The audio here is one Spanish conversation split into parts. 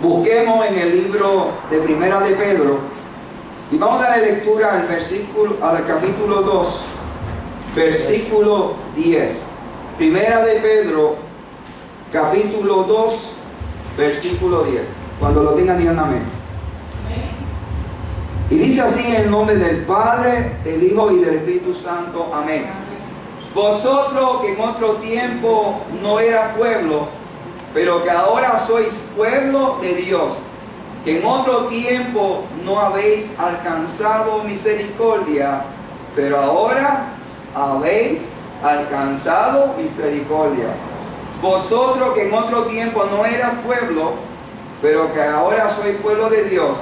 Busquemos en el libro de Primera de Pedro y vamos a dar lectura al capítulo 2, versículo 10. Primera de Pedro, capítulo 2, versículo 10. Cuando lo tengan, digan amén. Y dice así en el nombre del Padre, del Hijo y del Espíritu Santo. Amén. Vosotros que en otro tiempo no eras pueblo, pero que ahora sois pueblo de Dios, que en otro tiempo no habéis alcanzado misericordia, pero ahora habéis alcanzado misericordia. Vosotros que en otro tiempo no eras pueblo, pero que ahora sois pueblo de Dios,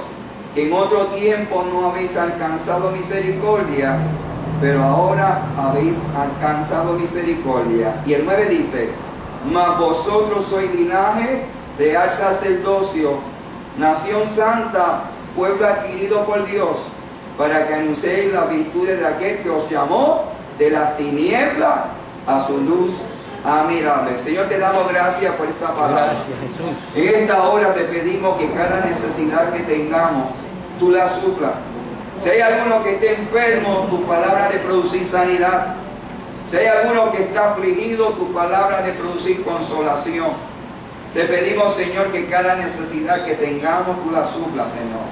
que en otro tiempo no habéis alcanzado misericordia, pero ahora habéis alcanzado misericordia. Y el 9 dice: mas vosotros sois linaje, real sacerdocio, nación santa, pueblo adquirido por Dios, para que anunciéis las virtudes de aquel que os llamó de las tinieblas a su luz admirable. Señor, te damos gracias por esta palabra. Gracias, Jesús. En esta hora te pedimos que cada necesidad que tengamos, tú la suplas. Si hay alguno que esté enfermo, tu palabra de producir sanidad. Si hay alguno que está afligido, tu palabra de producir consolación. Te pedimos, Señor, que cada necesidad que tengamos, tú la suplas, Señor.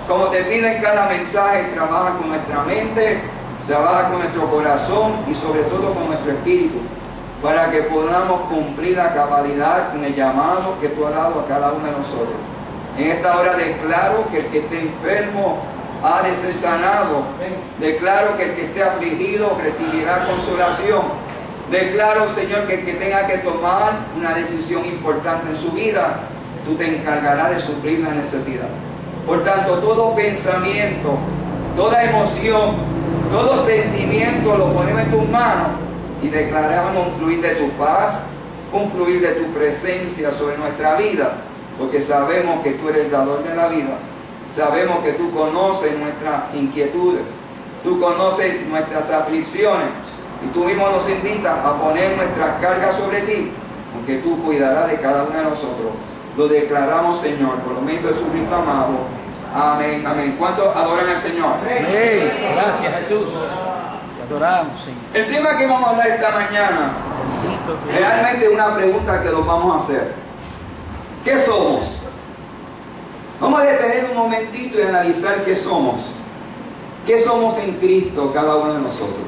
Como te pido en cada mensaje, trabaja con nuestra mente, trabaja con nuestro corazón y sobre todo con nuestro espíritu, para que podamos cumplir la cabalidad con el llamado que tú has dado a cada uno de nosotros. En esta hora declaro que el que esté enfermo ha de ser sanado. Declaro que el que esté afligido recibirá consolación. Declaro, Señor, que el que tenga que tomar una decisión importante en su vida, tú te encargarás de suplir la necesidad. Por tanto, todo pensamiento, toda emoción, todo sentimiento lo ponemos en tus manos y declaramos un fluir de tu paz, un fluir de tu presencia sobre nuestra vida, porque sabemos que tú eres el dador de la vida. Sabemos que tú conoces nuestras inquietudes, tú conoces nuestras aflicciones y tú mismo nos invitas a poner nuestras cargas sobre ti, porque tú cuidarás de cada uno de nosotros. Lo declaramos, Señor, por lo menos de Jesucristo amado. Amén, amén. ¿Cuántos adoran al Señor? Amén. Gracias, Jesús. Te adoramos, Señor. El tema que vamos a hablar esta mañana, realmente es una pregunta que nos vamos a hacer. ¿Qué somos? Vamos a detener un momentito y analizar qué somos. ¿Qué somos en Cristo cada uno de nosotros?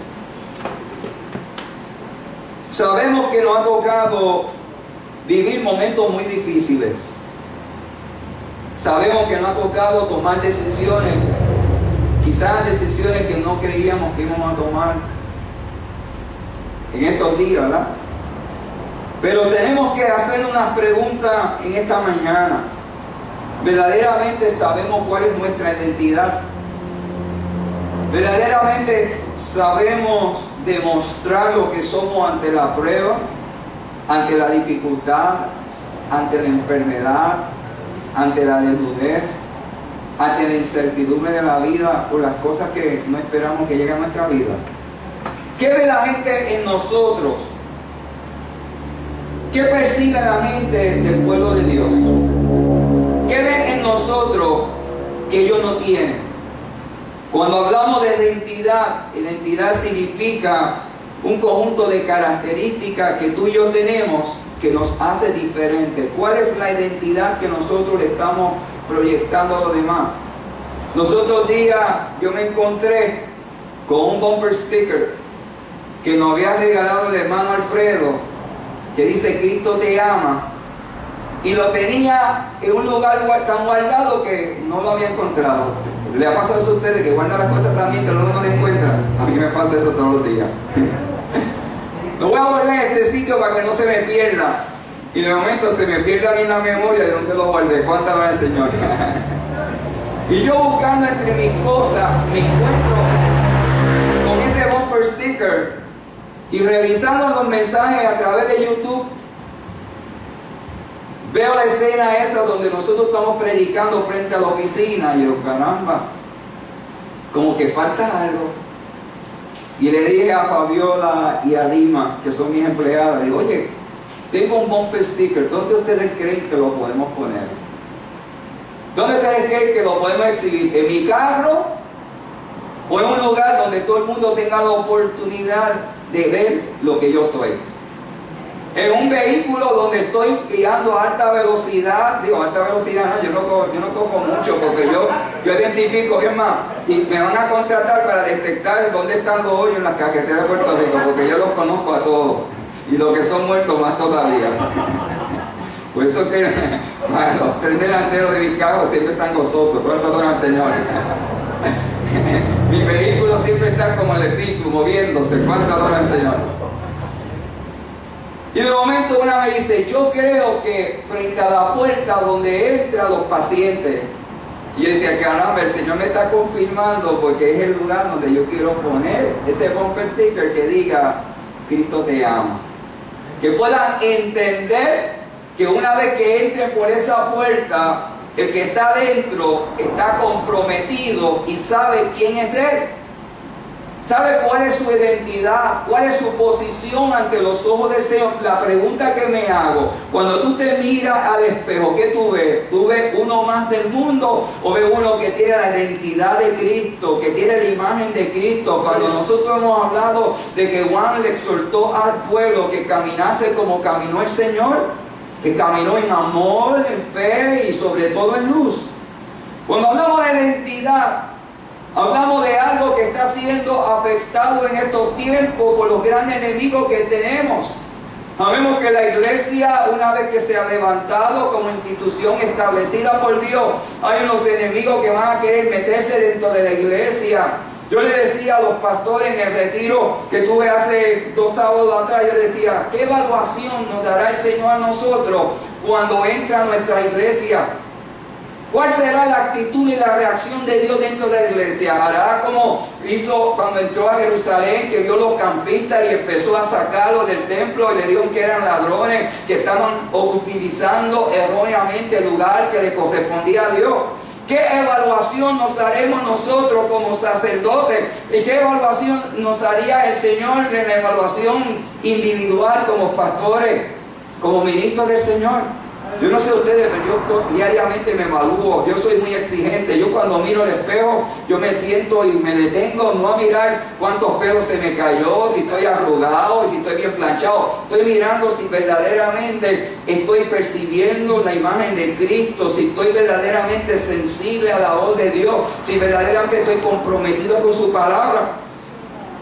Sabemos que nos ha tocado vivir momentos muy difíciles. Sabemos que nos ha tocado tomar decisiones, quizás decisiones que no creíamos que íbamos a tomar en estos días, ¿verdad? Pero tenemos que hacer unas preguntas en esta mañana. ¿Verdaderamente sabemos cuál es nuestra identidad? ¿Verdaderamente sabemos demostrar lo que somos ante la prueba, ante la dificultad, ante la enfermedad, ante la desnudez, ante la incertidumbre de la vida por las cosas que no esperamos que lleguen a nuestra vida? ¿Qué ve la gente en nosotros? ¿Qué percibe la gente del pueblo de Dios? ¿Qué ven en nosotros que ellos no tienen? Cuando hablamos de identidad, identidad significa un conjunto de características que tú y yo tenemos que nos hace diferentes. ¿Cuál es la identidad que nosotros le estamos proyectando a los demás? Los otros días yo me encontré con un bumper sticker que nos había regalado el hermano Alfredo, que dice Cristo te ama, y lo tenía en un lugar tan guardado que no lo había encontrado. ¿Le ha pasado eso a ustedes, que guardan las cosas también que luego no lo encuentran? A mí me pasa eso todos los días. Lo voy a guardar en este sitio para que no se me pierda. Y de momento se me pierde a mí la memoria de dónde lo guardé. ¿Cuántas veces, Señor? Y yo buscando entre mis cosas, me encuentro con ese bumper sticker y revisando los mensajes a través de YouTube. Veo la escena esa donde nosotros estamos predicando frente a la oficina y yo, caramba, como que falta algo. Y le dije a Fabiola y a Dima, que son mis empleadas, digo, oye, tengo un bumper sticker, ¿dónde ustedes creen que lo podemos poner? ¿Dónde tenés que lo podemos exhibir? ¿En mi carro? ¿O en un lugar donde todo el mundo tenga la oportunidad de ver lo que yo soy? En un vehículo donde estoy guiando a alta velocidad, digo alta velocidad, no, yo no cojo mucho porque yo identifico, es más, y me van a contratar para detectar dónde están los hoyos en las carreteras de Puerto Rico, porque yo los conozco a todos, y los que son muertos más todavía. Por eso que los tres delanteros de mi carro siempre están gozosos. ¿Cuánto adoran al Señor? Mi vehículo siempre está como el espíritu moviéndose. ¿Cuánto adoran al Señor? Y de momento una me dice, yo creo que frente a la puerta donde entran los pacientes, y yo decía, caramba, el Señor me está confirmando porque es el lugar donde yo quiero poner ese bumper sticker que diga, Cristo te ama. Que puedan entender que una vez que entren por esa puerta, el que está adentro está comprometido y sabe quién es Él. Sabe cuál es su identidad, cuál es su posición ante los ojos del Señor. La pregunta que me hago, cuando tú te miras al espejo, ¿qué tú ves? ¿Tú ves uno más del mundo o ves uno que tiene la identidad de Cristo, que tiene la imagen de Cristo? Cuando nosotros hemos hablado de que Juan le exhortó al pueblo que caminase como caminó el Señor, que caminó en amor, en fe y sobre todo en luz. Cuando hablamos de identidad, hablamos de algo que está siendo afectado en estos tiempos por los grandes enemigos que tenemos. Sabemos que la iglesia, una vez que se ha levantado como institución establecida por Dios, hay unos enemigos que van a querer meterse dentro de la iglesia. Yo le decía a los pastores en el retiro que tuve hace 2 sábados atrás, yo les decía, ¿qué evaluación nos dará el Señor a nosotros cuando entra a nuestra iglesia? ¿Cuál será la actitud y la reacción de Dios dentro de la iglesia? ¿Hará como hizo cuando entró a Jerusalén, que vio los campistas y empezó a sacarlos del templo y le dijeron que eran ladrones, que estaban utilizando erróneamente el lugar que le correspondía a Dios? ¿Qué evaluación nos haremos nosotros como sacerdotes? ¿Y qué evaluación nos haría el Señor en la evaluación individual como pastores, como ministros del Señor? Yo no sé ustedes, pero yo diariamente me evalúo. Yo soy muy exigente. Yo cuando miro el espejo, yo me siento y me detengo no a mirar cuántos pelos se me cayó, si estoy arrugado, si estoy bien planchado. Estoy mirando si verdaderamente estoy percibiendo la imagen de Cristo, si estoy verdaderamente sensible a la voz de Dios, si verdaderamente estoy comprometido con su palabra.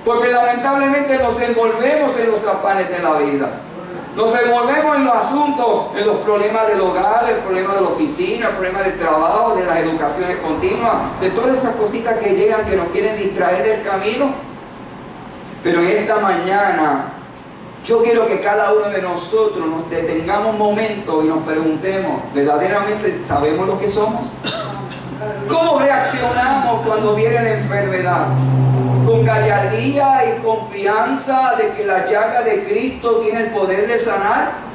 Porque lamentablemente nos envolvemos en los afanes de la vida. Nos envolvemos en los asuntos, en los problemas del hogar, el problema de la oficina, el problema del trabajo, de las educaciones continuas, de todas esas cositas que llegan que nos quieren distraer del camino. Pero en esta mañana, yo quiero que cada uno de nosotros nos detengamos un momento y nos preguntemos, ¿verdaderamente sabemos lo que somos? ¿Cómo reaccionamos cuando viene la enfermedad? ¿Con gallardía y confianza de que la llaga de Cristo tiene el poder de sanar?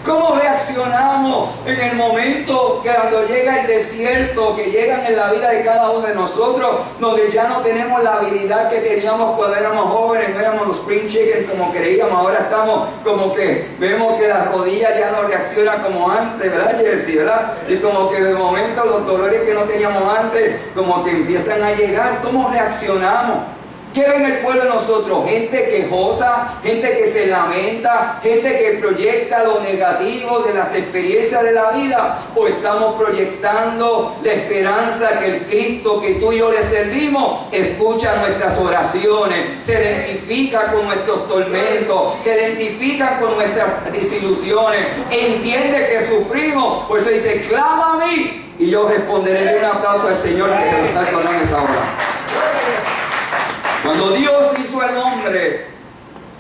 ¿Cómo reaccionamos en el momento que cuando llega el desierto, que llegan en la vida de cada uno de nosotros, donde ya no tenemos la habilidad que teníamos cuando éramos jóvenes, no éramos los spring chicken como creíamos, ahora estamos como que vemos que las rodillas ya no reaccionan como antes, ¿verdad, Jessy? ¿Verdad? Y como que de momento los dolores que no teníamos antes, como que empiezan a llegar. ¿Cómo reaccionamos? ¿Qué ven el pueblo de nosotros? Gente quejosa, gente que se lamenta, gente que proyecta lo negativo de las experiencias de la vida, o estamos proyectando la esperanza que el Cristo que tú y yo le servimos escucha nuestras oraciones, se identifica con nuestros tormentos, se identifica con nuestras desilusiones, entiende que sufrimos, por eso dice, clama a mí y yo responderé. De un aplauso al Señor que te lo está acordando esa hora. Cuando Dios hizo al hombre,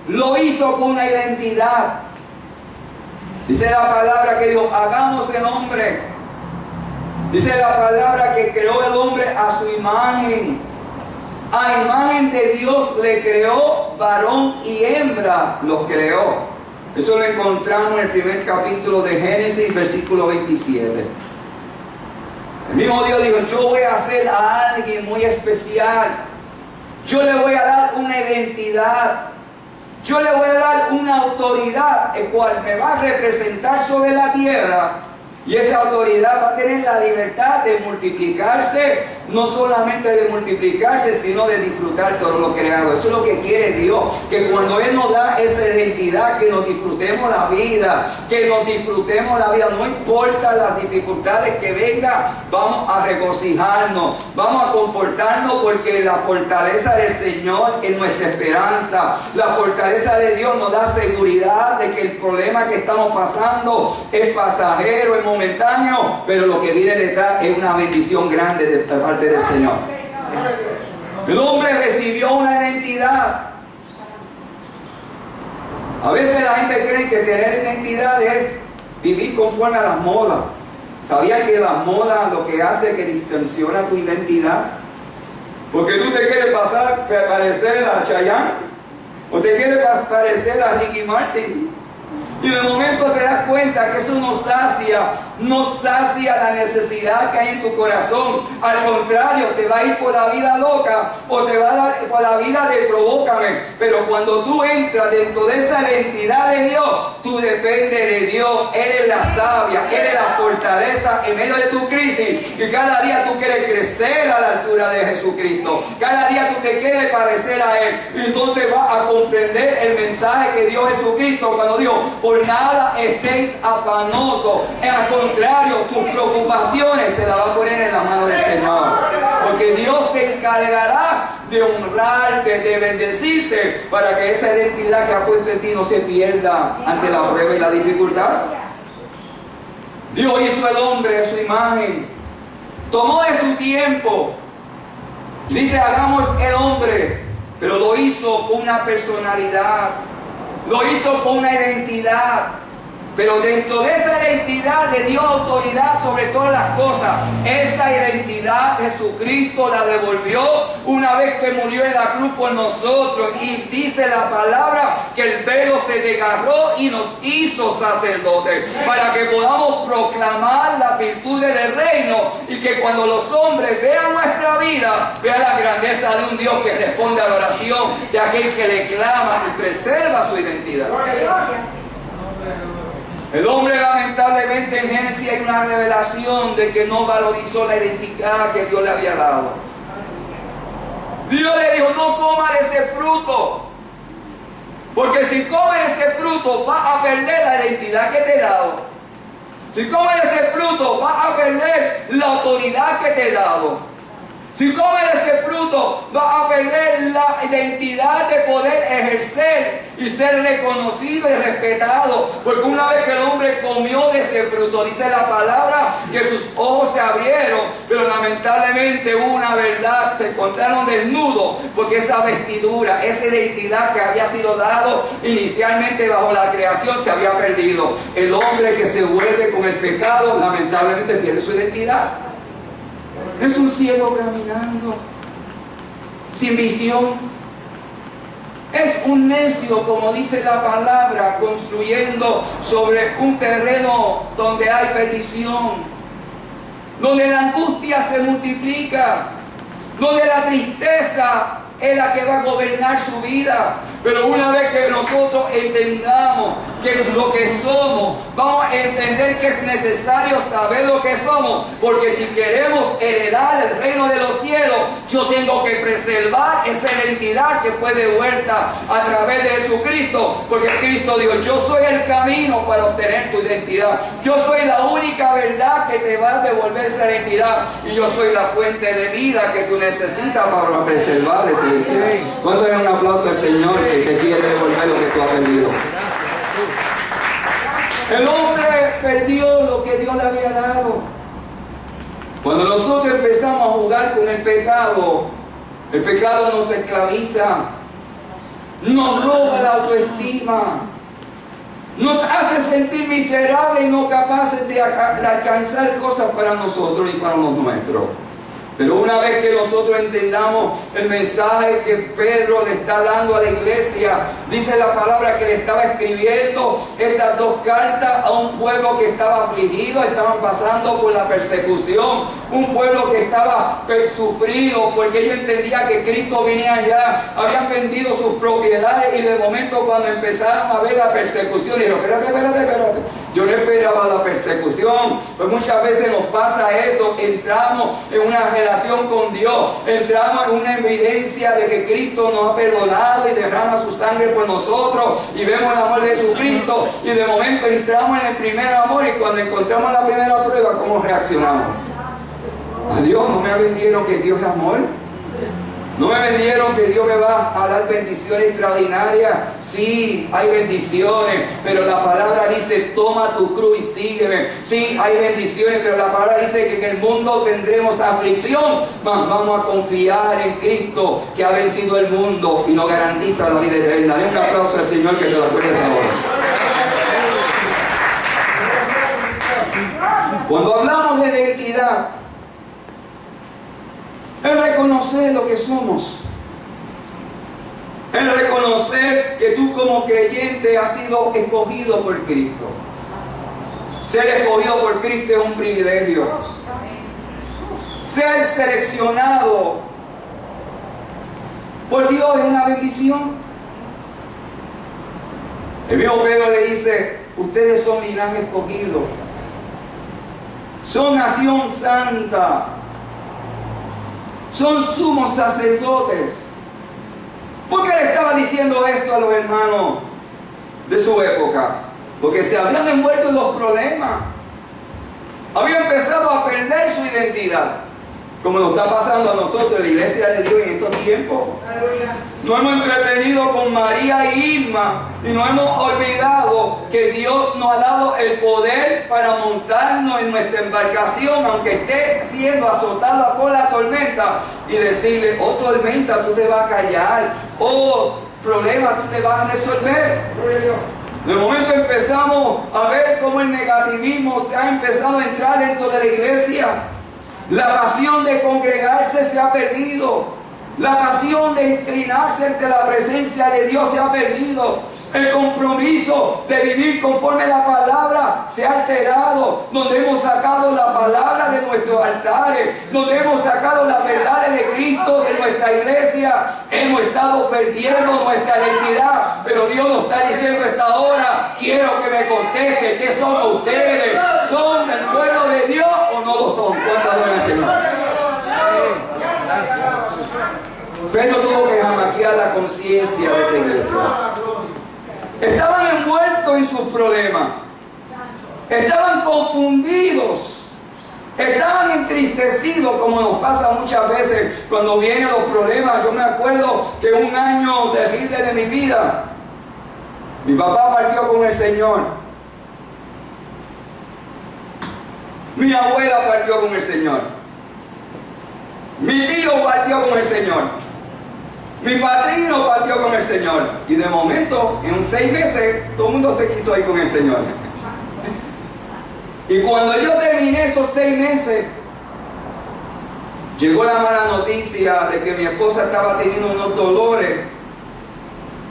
lo hizo con una identidad. Dice la palabra que dijo, hagamos el hombre. Dice la palabra que creó el hombre a su imagen. A imagen de Dios le creó, varón y hembra los creó. Eso lo encontramos en el primer capítulo de Génesis, versículo 27. El mismo Dios dijo, yo voy a hacer a alguien muy especial. Yo le voy a dar una identidad. Yo le voy a dar una autoridad, el cual me va a representar sobre la tierra. Y esa autoridad va a tener la libertad de multiplicarse, no solamente de multiplicarse, sino de disfrutar todo lo creado. Eso es lo que quiere Dios, que cuando Él nos da esa identidad, que nos disfrutemos la vida, no importa las dificultades que vengan, vamos a regocijarnos, vamos a confortarnos, porque la fortaleza del Señor es nuestra esperanza. La fortaleza de Dios nos da seguridad de que el problema que estamos pasando es pasajero, es momentáneo, pero lo que viene detrás es una bendición grande de parte del Señor. El hombre recibió una identidad. A veces la gente cree que tener identidad es vivir conforme a las modas. ¿Sabías que la moda lo que hace es que distorsiona tu identidad? Porque tú te quieres parecer a Chayanne, o te quieres parecer a Ricky Martin. Y de momento te das cuenta que eso no sacia la necesidad que hay en tu corazón. Al contrario, te va a ir por la vida loca, o te va a dar por la vida de provócame. Pero cuando tú entras dentro de esa identidad de Dios, tú dependes de Dios. Eres la savia, eres la fortaleza en medio de tu crisis. Y cada día tú quieres crecer a la altura de Jesucristo. Cada día tú te quieres parecer a Él. Y entonces vas a comprender el mensaje que dio Jesucristo cuando dijo: por nada estéis afanosos. Al contrario, tus preocupaciones se las va a poner en la mano del Señor. Porque Dios se encargará de honrarte, de bendecirte, para que esa identidad que ha puesto en ti no se pierda ante la prueba y la dificultad. Dios hizo el hombre a su imagen. Tomó de su tiempo. Dice: hagamos el hombre. Pero lo hizo con una personalidad. Lo hizo con una identidad, pero dentro de esa identidad le dio autoridad sobre todas las cosas. Esta identidad Jesucristo la devolvió una vez que murió en la cruz por nosotros, y dice la palabra que el velo se desgarró y nos hizo sacerdotes para que podamos proclamar las virtudes del reino, y que cuando los hombres vean nuestra vida, vean la grandeza de un Dios que responde a la oración de aquel que le clama y preserva su identidad. El hombre, lamentablemente, en Génesis hay una revelación de que no valorizó la identidad que Dios le había dado. Dios le dijo: no coma de ese fruto, porque si comes ese fruto vas a perder la identidad que te he dado. Si comes ese fruto vas a perder la autoridad que te he dado. Si comes ese fruto, vas a perder la identidad de poder ejercer y ser reconocido y respetado. Porque una vez que el hombre comió de ese fruto, dice la palabra que sus ojos se abrieron, pero lamentablemente hubo una verdad, se encontraron desnudos, porque esa vestidura, esa identidad que había sido dado inicialmente bajo la creación se había perdido. El hombre que se vuelve con el pecado, lamentablemente pierde su identidad. Es un ciego caminando, sin visión. Es un necio, como dice la palabra, construyendo sobre un terreno donde hay perdición, donde la angustia se multiplica, donde la tristeza es la que va a gobernar su vida. Pero una vez que nosotros entendamos que lo que somos, vamos a entender que es necesario saber lo que somos, porque si queremos heredar el reino de los cielos, yo tengo que preservar esa identidad que fue devuelta a través de Jesucristo, porque Cristo dijo: yo soy el camino para obtener tu identidad, yo soy la única verdad que te va a devolver esa identidad, y yo soy la fuente de vida que tú necesitas para preservar esa identidad. ¿Cuánto es un aplauso al Señor que te quiere devolver lo que tú has perdido? El hombre perdió lo que Dios le había dado. Cuando nosotros empezamos a jugar con el pecado nos esclaviza, nos roba la autoestima, nos hace sentir miserables y no capaces de alcanzar cosas para nosotros y para los nuestros. Pero una vez que nosotros entendamos el mensaje que Pedro le está dando a la iglesia, dice la palabra que le estaba escribiendo estas dos cartas a un pueblo que estaba afligido, estaban pasando por la persecución, un pueblo que estaba sufrido porque ellos entendían que Cristo venía allá, habían vendido sus propiedades, y de momento cuando empezaron a ver la persecución, dijeron: espérate, Yo no esperaba la persecución. Pues muchas veces nos pasa eso. Entramos en una relación con Dios. Entramos en una evidencia de que Cristo nos ha perdonado y derrama su sangre por nosotros. Y vemos el amor de Jesucristo. Y de momento entramos en el primer amor. Y cuando encontramos la primera prueba, ¿cómo reaccionamos? Adiós, no me vendieron que Dios es amor. No me vendieron que Dios me va a dar bendiciones extraordinarias. Sí, hay bendiciones, pero la palabra dice, toma tu cruz y sígueme. Sí, hay bendiciones, pero la palabra dice que en el mundo tendremos aflicción, mas vamos a confiar en Cristo, que ha vencido el mundo y nos garantiza la vida eterna. Den un aplauso al Señor, que te lo acuerde ahora. Cuando hablamos de identidad, es reconocer lo que somos. Es reconocer que tú como creyente has sido escogido por Cristo. Ser escogido por Cristo es un privilegio. Ser seleccionado por Dios es una bendición. El mismo Pedro le dice, ustedes son linaje escogido. Son nación santa. Son sumos sacerdotes. ¿Por qué le estaba diciendo esto a los hermanos de su época? Porque se habían envuelto en los problemas. Habían empezado a perder su identidad. Como nos está pasando a nosotros en la iglesia de Dios en estos tiempos. Nos hemos entretenido con María e Irma y nos hemos olvidado que Dios nos ha dado el poder para montarnos en nuestra embarcación, aunque esté siendo azotada por la tormenta, y decirle, oh tormenta, tú te vas a callar, oh problema, tú te vas a resolver. De momento empezamos a ver cómo el negativismo se ha empezado a entrar dentro de la iglesia. La pasión de congregarse se ha perdido. La pasión de inclinarse ante la presencia de Dios se ha perdido. El compromiso de vivir conforme a la palabra se ha alterado. Donde hemos sacado la palabra de nuestros altares, donde hemos sacado las verdades de Cristo de nuestra iglesia, hemos estado perdiendo nuestra identidad. Pero Dios nos está diciendo esta hora, quiero que me conteste, ¿qué son ustedes? ¿Son el pueblo de Dios o no lo son? ¿Cuánto adoran al Señor? Pedro tuvo que jamaquear la conciencia de esa iglesia. Estaban envueltos en sus problemas. Estaban confundidos. Estaban entristecidos, como nos pasa muchas veces cuando vienen los problemas. Yo me acuerdo que un año terrible de mi vida, mi papá partió con el Señor. Mi abuela partió con el Señor. Mi tío partió con el Señor. Mi padrino partió con el Señor. Y de momento, en 6 meses, todo el mundo se quiso ir con el Señor. Y cuando yo terminé esos 6 meses, llegó la mala noticia de que mi esposa estaba teniendo unos dolores.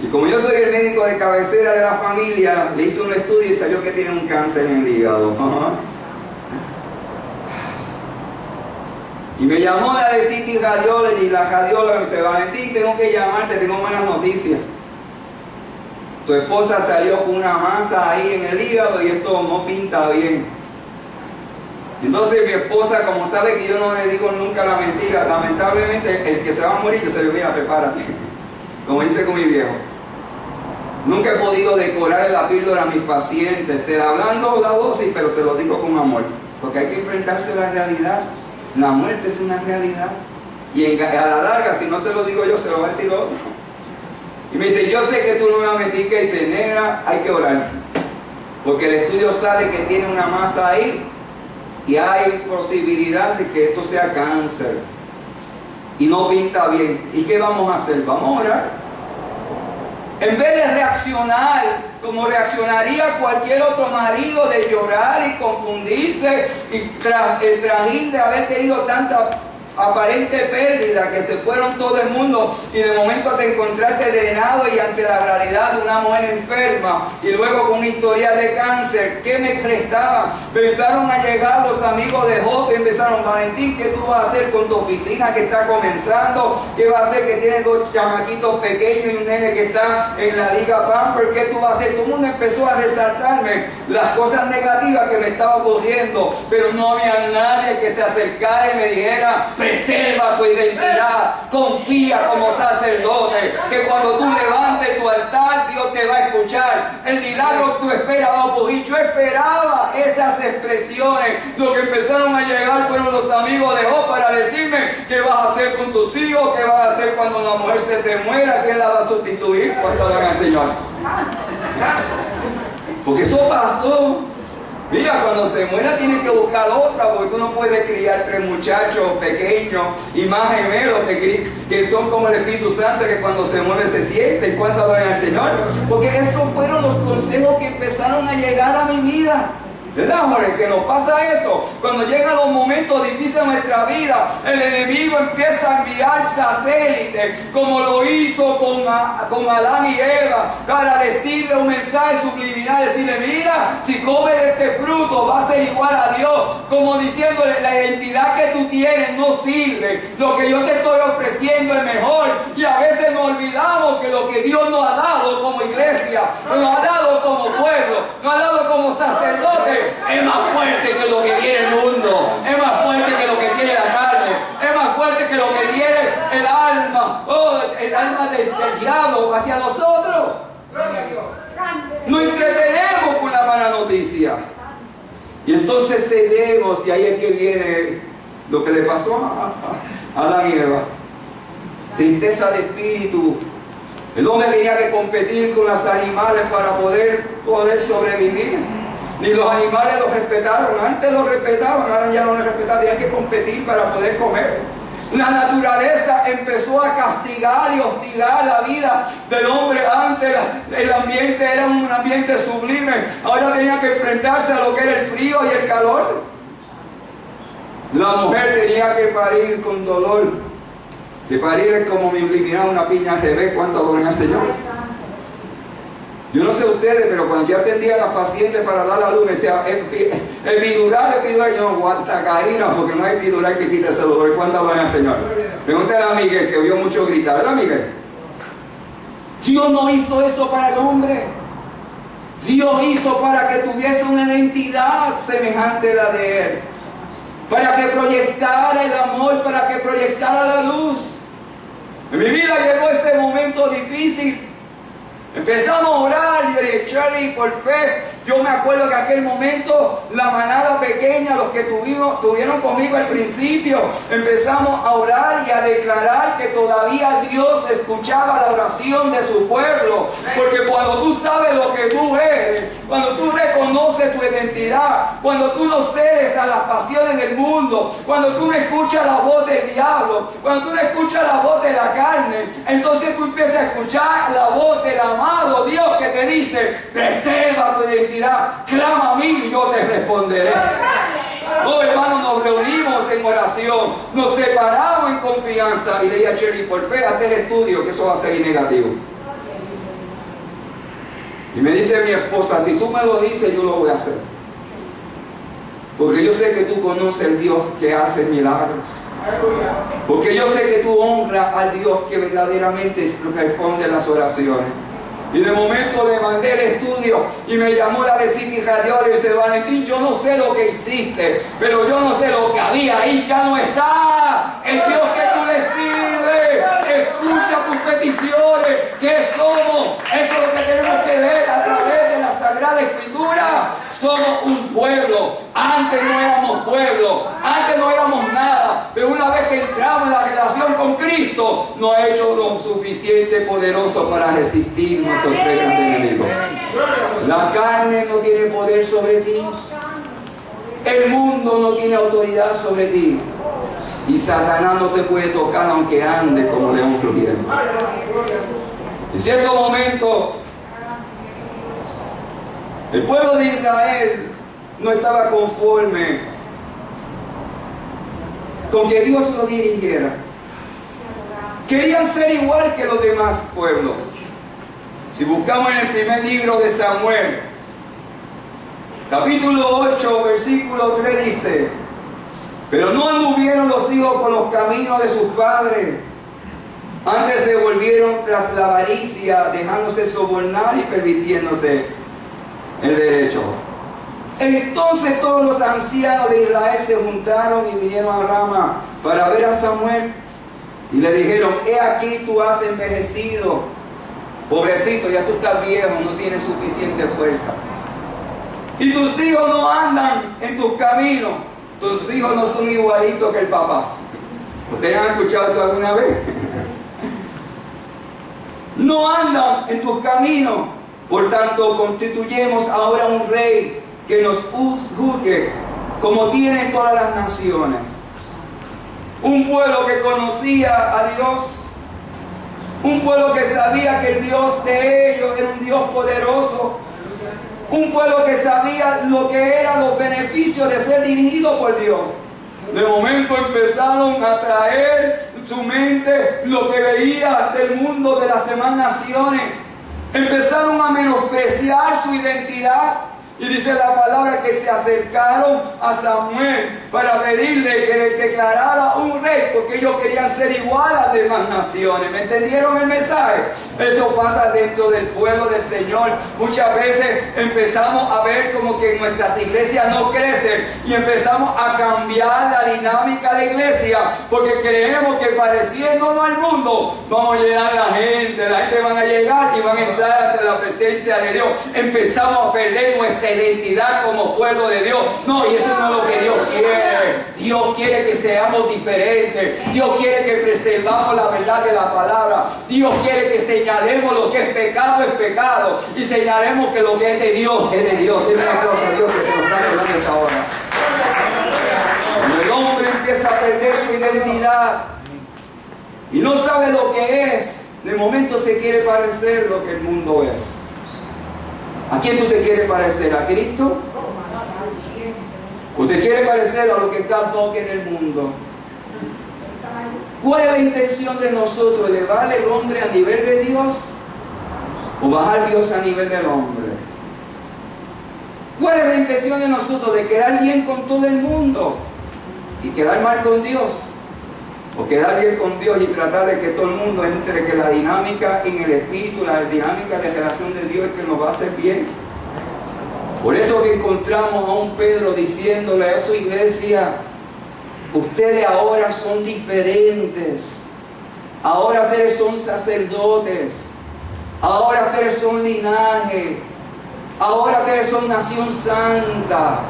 Y como yo soy el médico de cabecera de la familia, le hice un estudio y salió que tiene un cáncer en el hígado. Y me llamó la de City Radiology, la radióloga, me dice, Valentín, tengo que llamarte, tengo malas noticias. Tu esposa salió con una masa ahí en el hígado y esto no pinta bien. Entonces mi esposa, como sabe que yo no le digo nunca la mentira, lamentablemente el que se va a morir, yo se le digo, mira, prepárate. Como dice con mi viejo. Nunca he podido decorar la píldora a mis pacientes, se la hablando la dosis, pero se lo digo con amor. Porque hay que enfrentarse a la realidad. La muerte es una realidad. Y a la larga, si no se lo digo yo, se lo va a decir otro. Y me dice, yo sé que tú no me vas a mentir, que dice, negra, hay que orar. Porque el estudio sabe que tiene una masa ahí y hay posibilidad de que esto sea cáncer. Y no pinta bien. ¿Y qué vamos a hacer? Vamos a orar. En vez de reaccionar como reaccionaría cualquier otro marido, de llorar y confundirse y el trajín de haber tenido tanta aparente pérdida, que se fueron todo el mundo y de momento te encontraste drenado y ante la realidad de una mujer enferma y luego con historia de cáncer, ¿qué me restaba? Pensaron a llegar los amigos de Job y empezaron: Valentín, ¿qué tú vas a hacer con tu oficina que está comenzando? ¿Qué vas a hacer que tienes 2 chamaquitos pequeños y un nene que está en la liga Pamper? ¿Qué tú vas a hacer? Todo el mundo empezó a resaltarme las cosas negativas que me estaba ocurriendo, pero no había nadie que se acercara y me dijera: preserva tu identidad, confía como sacerdote, que cuando tú levantes tu altar, Dios te va a escuchar. El milagro que tú esperas va a ocurrir. Yo esperaba esas expresiones. Lo que empezaron a llegar fueron los amigos de Job para decirme: ¿qué vas a hacer con tus hijos? ¿Qué vas a hacer cuando la mujer se te muera? ¿Quién la va a sustituir? ¿Cuánto dan al Señor? Porque eso pasó. Mira, cuando se muera tienes que buscar otra, porque tú no puedes criar 3 muchachos pequeños y más gemelos que son como el Espíritu Santo, que cuando se mueve se siente. ¿Cuánto adoran al Señor? Porque estos fueron los consejos que empezaron a llegar a mi vida. ¿Verdad, Jorge? Que nos pasa eso. Cuando llegan los momentos difíciles de nuestra vida, el enemigo empieza a enviar satélites, como lo hizo con Adán y Eva, para decirle un mensaje subliminal, decirle: mira, si comes de este fruto vas a ser igual a Dios, como diciéndole: la identidad que tú tienes no sirve, lo que yo te estoy ofreciendo es mejor. Y a veces nos olvidamos que lo que Dios nos ha dado como iglesia, nos ha dado como pueblo, nos ha dado como sacerdote, es más fuerte que lo que quiere el mundo, es más fuerte que lo que quiere la carne, es más fuerte que lo que quiere el alma, el alma del diablo hacia nosotros. Nos entretenemos con la mala noticia y entonces cedemos, y ahí es que viene lo que le pasó a Adán y Eva. Tristeza de espíritu. El hombre tenía que competir con los animales para poder sobrevivir. Ni los animales los respetaron. Antes los respetaban, ahora ya no los respetan. Tenían que competir para poder comer. La naturaleza empezó a castigar y hostigar la vida del hombre. Antes el ambiente era un ambiente sublime. Ahora tenía que enfrentarse a lo que era el frío y el calor. La mujer tenía que parir con dolor. Que parir es como eliminar una piña al revés. ¿Cuánto adoran al Señor? Yo no sé ustedes, pero cuando yo atendía a las pacientes para dar la luz, me decía: epidural, yo no aguanta caína, porque no hay epidural que quite ese dolor. ¿Cuánto adoran al Señor? Pregúntale a Miguel, que oyó mucho gritar. ¿Verdad, Miguel? Dios no hizo eso para el hombre. Dios hizo para que tuviese una identidad semejante a la de Él, para que proyectara el amor, para que proyectara la luz. En mi vida llegó ese momento difícil. Empezamos a orar y de Charlie, por fe, yo me acuerdo que en aquel momento la manada pequeña, los que tuvieron conmigo al principio, empezamos a orar y a declarar que todavía Dios escuchaba la oración de su pueblo. Porque cuando tú sabes lo que tú eres, cuando tú reconoces tu identidad, cuando tú no cedes a las pasiones del mundo, cuando tú no escuchas la voz del diablo, cuando tú no escuchas la voz de la carne, entonces tú empiezas a escuchar la voz del amado Dios que te dice: preserva tu identidad, clama a mí y yo te responderé. Oh, hermanos, nos reunimos en oración, nos separamos en confianza y le dije a Cherry: por fe, hazte el estudio, que eso va a ser negativo. Y me dice mi esposa: si tú me lo dices, yo lo voy a hacer, porque yo sé que tú conoces el Dios que hace milagros, porque yo sé que tú honras al Dios que verdaderamente responde las oraciones. Y de momento le mandé el estudio y me llamó la de City Radio y dice: Valentín, yo no sé lo que hiciste, pero yo no sé lo que había ahí, ya no está. El Dios que tú le sirves escucha tus peticiones. ¿Qué somos? Eso es lo que tenemos que ver a través de la Sagrada Escritura. Somos un pueblo. Antes no éramos pueblo, antes no éramos nada, pero una vez que entramos en la relación con Cristo, nos ha hecho lo suficiente poderoso para resistir nuestros 3 grandes enemigos. La carne no tiene poder sobre ti, el mundo no tiene autoridad sobre ti, y Satanás no te puede tocar aunque ande como león rugiente. En cierto momento, el pueblo de Israel no estaba conforme con que Dios lo dirigiera. Querían ser igual que los demás pueblos. Si buscamos en el primer libro de Samuel, capítulo 8, versículo 3 dice: pero no anduvieron los hijos por los caminos de sus padres, antes se volvieron tras la avaricia, dejándose sobornar y permitiéndose el derecho. Entonces todos los ancianos de Israel se juntaron y vinieron a Rama para ver a Samuel, y le dijeron: he aquí tú has envejecido, pobrecito, ya tú estás viejo, no tienes suficiente fuerza, y tus hijos no andan en tus caminos, tus hijos no son igualitos que el papá. ¿Ustedes han escuchado eso alguna vez? No andan en tus caminos, por tanto constituyemos ahora un rey que nos juzgue como tienen todas las naciones. Un pueblo que conocía a Dios, un pueblo que sabía que el Dios de ellos era un Dios poderoso, un pueblo que sabía lo que eran los beneficios de ser dirigido por Dios. De momento empezaron a traer su mente lo que veía del mundo de las demás naciones. Empezaron a menospreciar su identidad. Y dice la palabra que se acercaron a Samuel para pedirle que le declarara un rey, porque ellos querían ser igual a las demás naciones. ¿Me entendieron el mensaje? Eso pasa dentro del pueblo del Señor. Muchas veces empezamos a ver como que nuestras iglesias no crecen y empezamos a cambiar la dinámica de iglesia, porque creemos que pareciéndonos al mundo vamos a llenar a la gente van a llegar y van a entrar ante la presencia de Dios. Empezamos a perder nuestra identidad como pueblo de Dios. No, y eso no es lo que Dios quiere. Dios quiere que seamos diferentes. Dios quiere que preservamos la verdad de la palabra. Dios quiere que señalemos lo que es pecado y señalemos que lo que es de Dios es de Dios. Denle un aplauso a Dios que te lo está hablando esta hora. Cuando el hombre empieza a perder su identidad y no sabe lo que es, de momento se quiere parecer lo que el mundo es. ¿A quién tú te quieres parecer? ¿A Cristo? ¿O te quieres parecer a lo que está aquí en el mundo? ¿Cuál es la intención de nosotros? ¿Elevar el hombre a nivel de Dios o bajar Dios a nivel del hombre? ¿Cuál es la intención de nosotros? ¿De quedar bien con todo el mundo y quedar mal con Dios? ¿O quedar bien con Dios y tratar de que todo el mundo entre, que la dinámica en el Espíritu, la dinámica de relación de Dios es que nos va a hacer bien? Por eso que encontramos a un Pedro diciéndole a su iglesia: ustedes ahora son diferentes, ahora ustedes son sacerdotes, ahora ustedes son linaje, ahora ustedes son nación santa,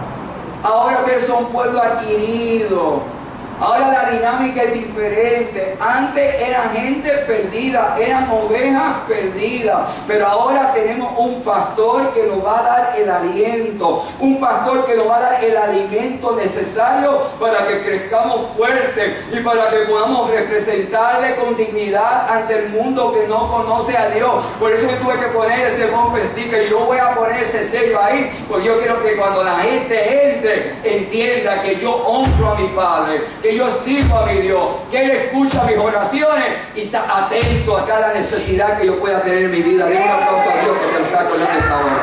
ahora ustedes son pueblo adquirido. Ahora la dinámica es diferente. Antes eran gente perdida, eran ovejas perdidas, pero ahora tenemos un pastor que nos va a dar el aliento, un pastor que nos va a dar el alimento necesario para que crezcamos fuertes y para que podamos representarle con dignidad ante el mundo que no conoce a Dios. Por eso yo tuve que poner ese bumper sticker y yo voy a poner ese sello ahí, porque yo quiero que cuando la gente entre entienda que yo honro a mi Padre, que yo sirvo a mi Dios, que Él escucha mis oraciones y está atento a cada necesidad que yo pueda tener en mi vida. Denle un aplauso a Dios que te lo está acordando esta hora.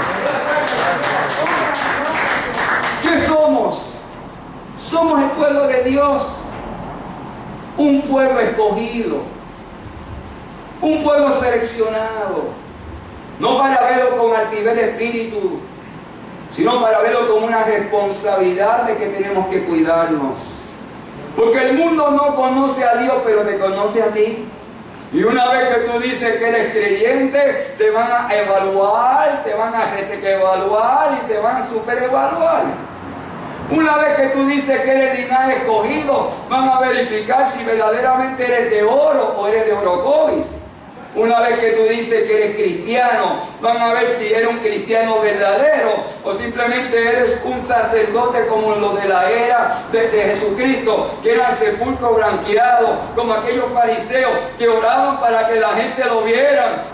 ¿Qué somos? Somos el pueblo de Dios, un pueblo escogido, un pueblo seleccionado, no para verlo con altivez de espíritu, sino para verlo como una responsabilidad de que tenemos que cuidarnos. Porque el mundo no conoce a Dios, pero te conoce a ti. Y una vez que tú dices que eres creyente, te van a evaluar, te van a evaluar y te van a superevaluar. Una vez que tú dices que eres linaje escogido, van a verificar si verdaderamente eres de oro o eres de orocovis. Una vez que tú dices que eres cristiano, van a ver si eres un cristiano verdadero o simplemente eres un sacerdote como los de la era de Jesucristo, que eran sepulcros blanqueados, como aquellos fariseos que oraban para que la gente lo viera.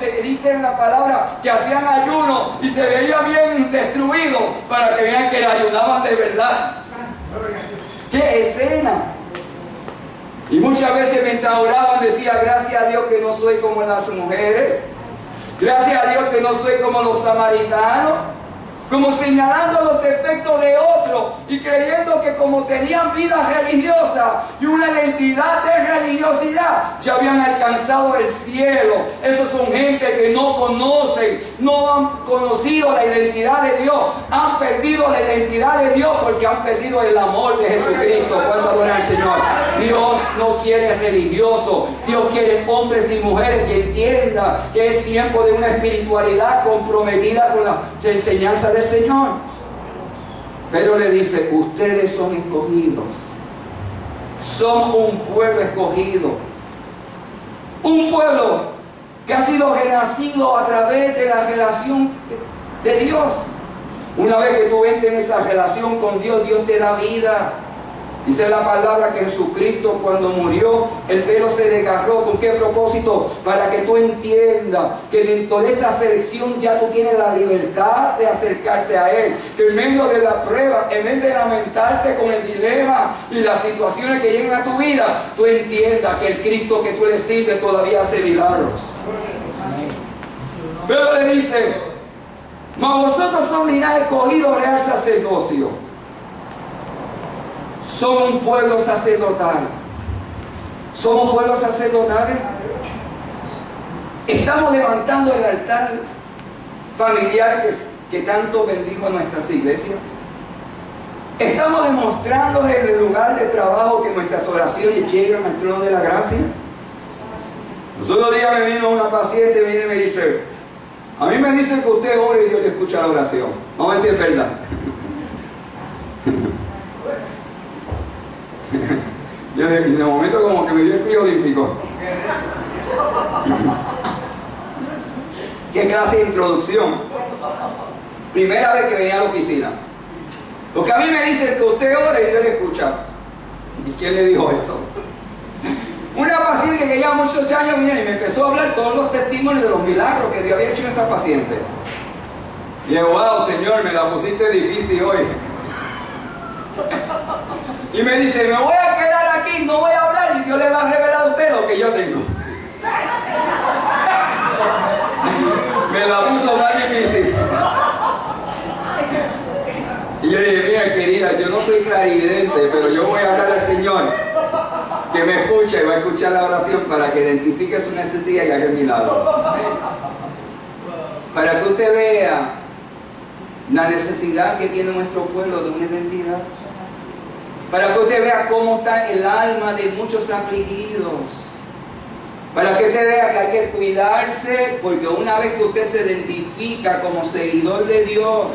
Y dice en la palabra que hacían ayuno y se veía bien destruido para que vean que le ayudaban de verdad. ¡Qué escena! Y muchas veces mientras oraban decía, gracias a Dios que no soy como las mujeres. Gracias a Dios que no soy como los samaritanos. Como señalando los defectos de otros y creyendo que como tenían vida religiosa y una identidad de religiosidad, ya habían alcanzado el cielo. Esos son gente que no conocen, no han conocido la identidad de Dios, han perdido la identidad de Dios porque han perdido el amor de Jesucristo. ¿Cuándo adoran al Señor? Dios no quiere religiosos, Dios quiere hombres y mujeres que entiendan que es tiempo de una espiritualidad comprometida con la enseñanza de Señor. Pero le dice, ustedes son escogidos, son un pueblo escogido, un pueblo que ha sido renacido a través de la relación de Dios. Una vez que tú entres en esa relación con Dios, Dios te da vida. Dice la palabra que Jesucristo cuando murió, el velo se desgarró. ¿Con qué propósito? Para que tú entiendas que dentro de esa selección ya tú tienes la libertad de acercarte a Él. Que en medio de la prueba, en vez de lamentarte con el dilema y las situaciones que llegan a tu vida, tú entiendas que el Cristo que tú le sirves todavía hace milagros. Pero le dice, mas vosotros son linaje escogido, real sacerdocio. Somos un pueblo sacerdotal. Somos pueblo sacerdotal. Estamos levantando el altar familiar que tanto bendijo a nuestras iglesias. Estamos demostrándole en el lugar de trabajo que nuestras oraciones llegan al trono de la gracia. Los otros días me vino una paciente, viene y me dice, a mí me dicen que usted ora y Dios le escucha la oración. Vamos a ver si es verdad. Y de momento como que me dio el frío olímpico. ¿Qué clase de introducción? Primera vez que venía a la oficina. Porque a mí me dicen que usted ora y Dios le escucha. ¿Y quién le dijo eso? Una paciente que lleva muchos años vino y me empezó a hablar todos los testimonios de los milagros que Dios había hecho en esa paciente. Y yo, wow, Señor, me la pusiste difícil hoy. Y me dice, me voy a quedar aquí, no voy a hablar y Dios le va a revelar a usted lo que yo tengo. Me la puso más difícil. Y yo le dije, mira querida, yo no soy clarividente, pero yo voy a hablar al Señor que me escuche y va a escuchar la oración para que identifique su necesidad y haga el milagro. Para que usted vea la necesidad que tiene nuestro pueblo de una identidad. Para que usted vea cómo está el alma de muchos afligidos. Para que usted vea que hay que cuidarse, porque una vez que usted se identifica como seguidor de Dios,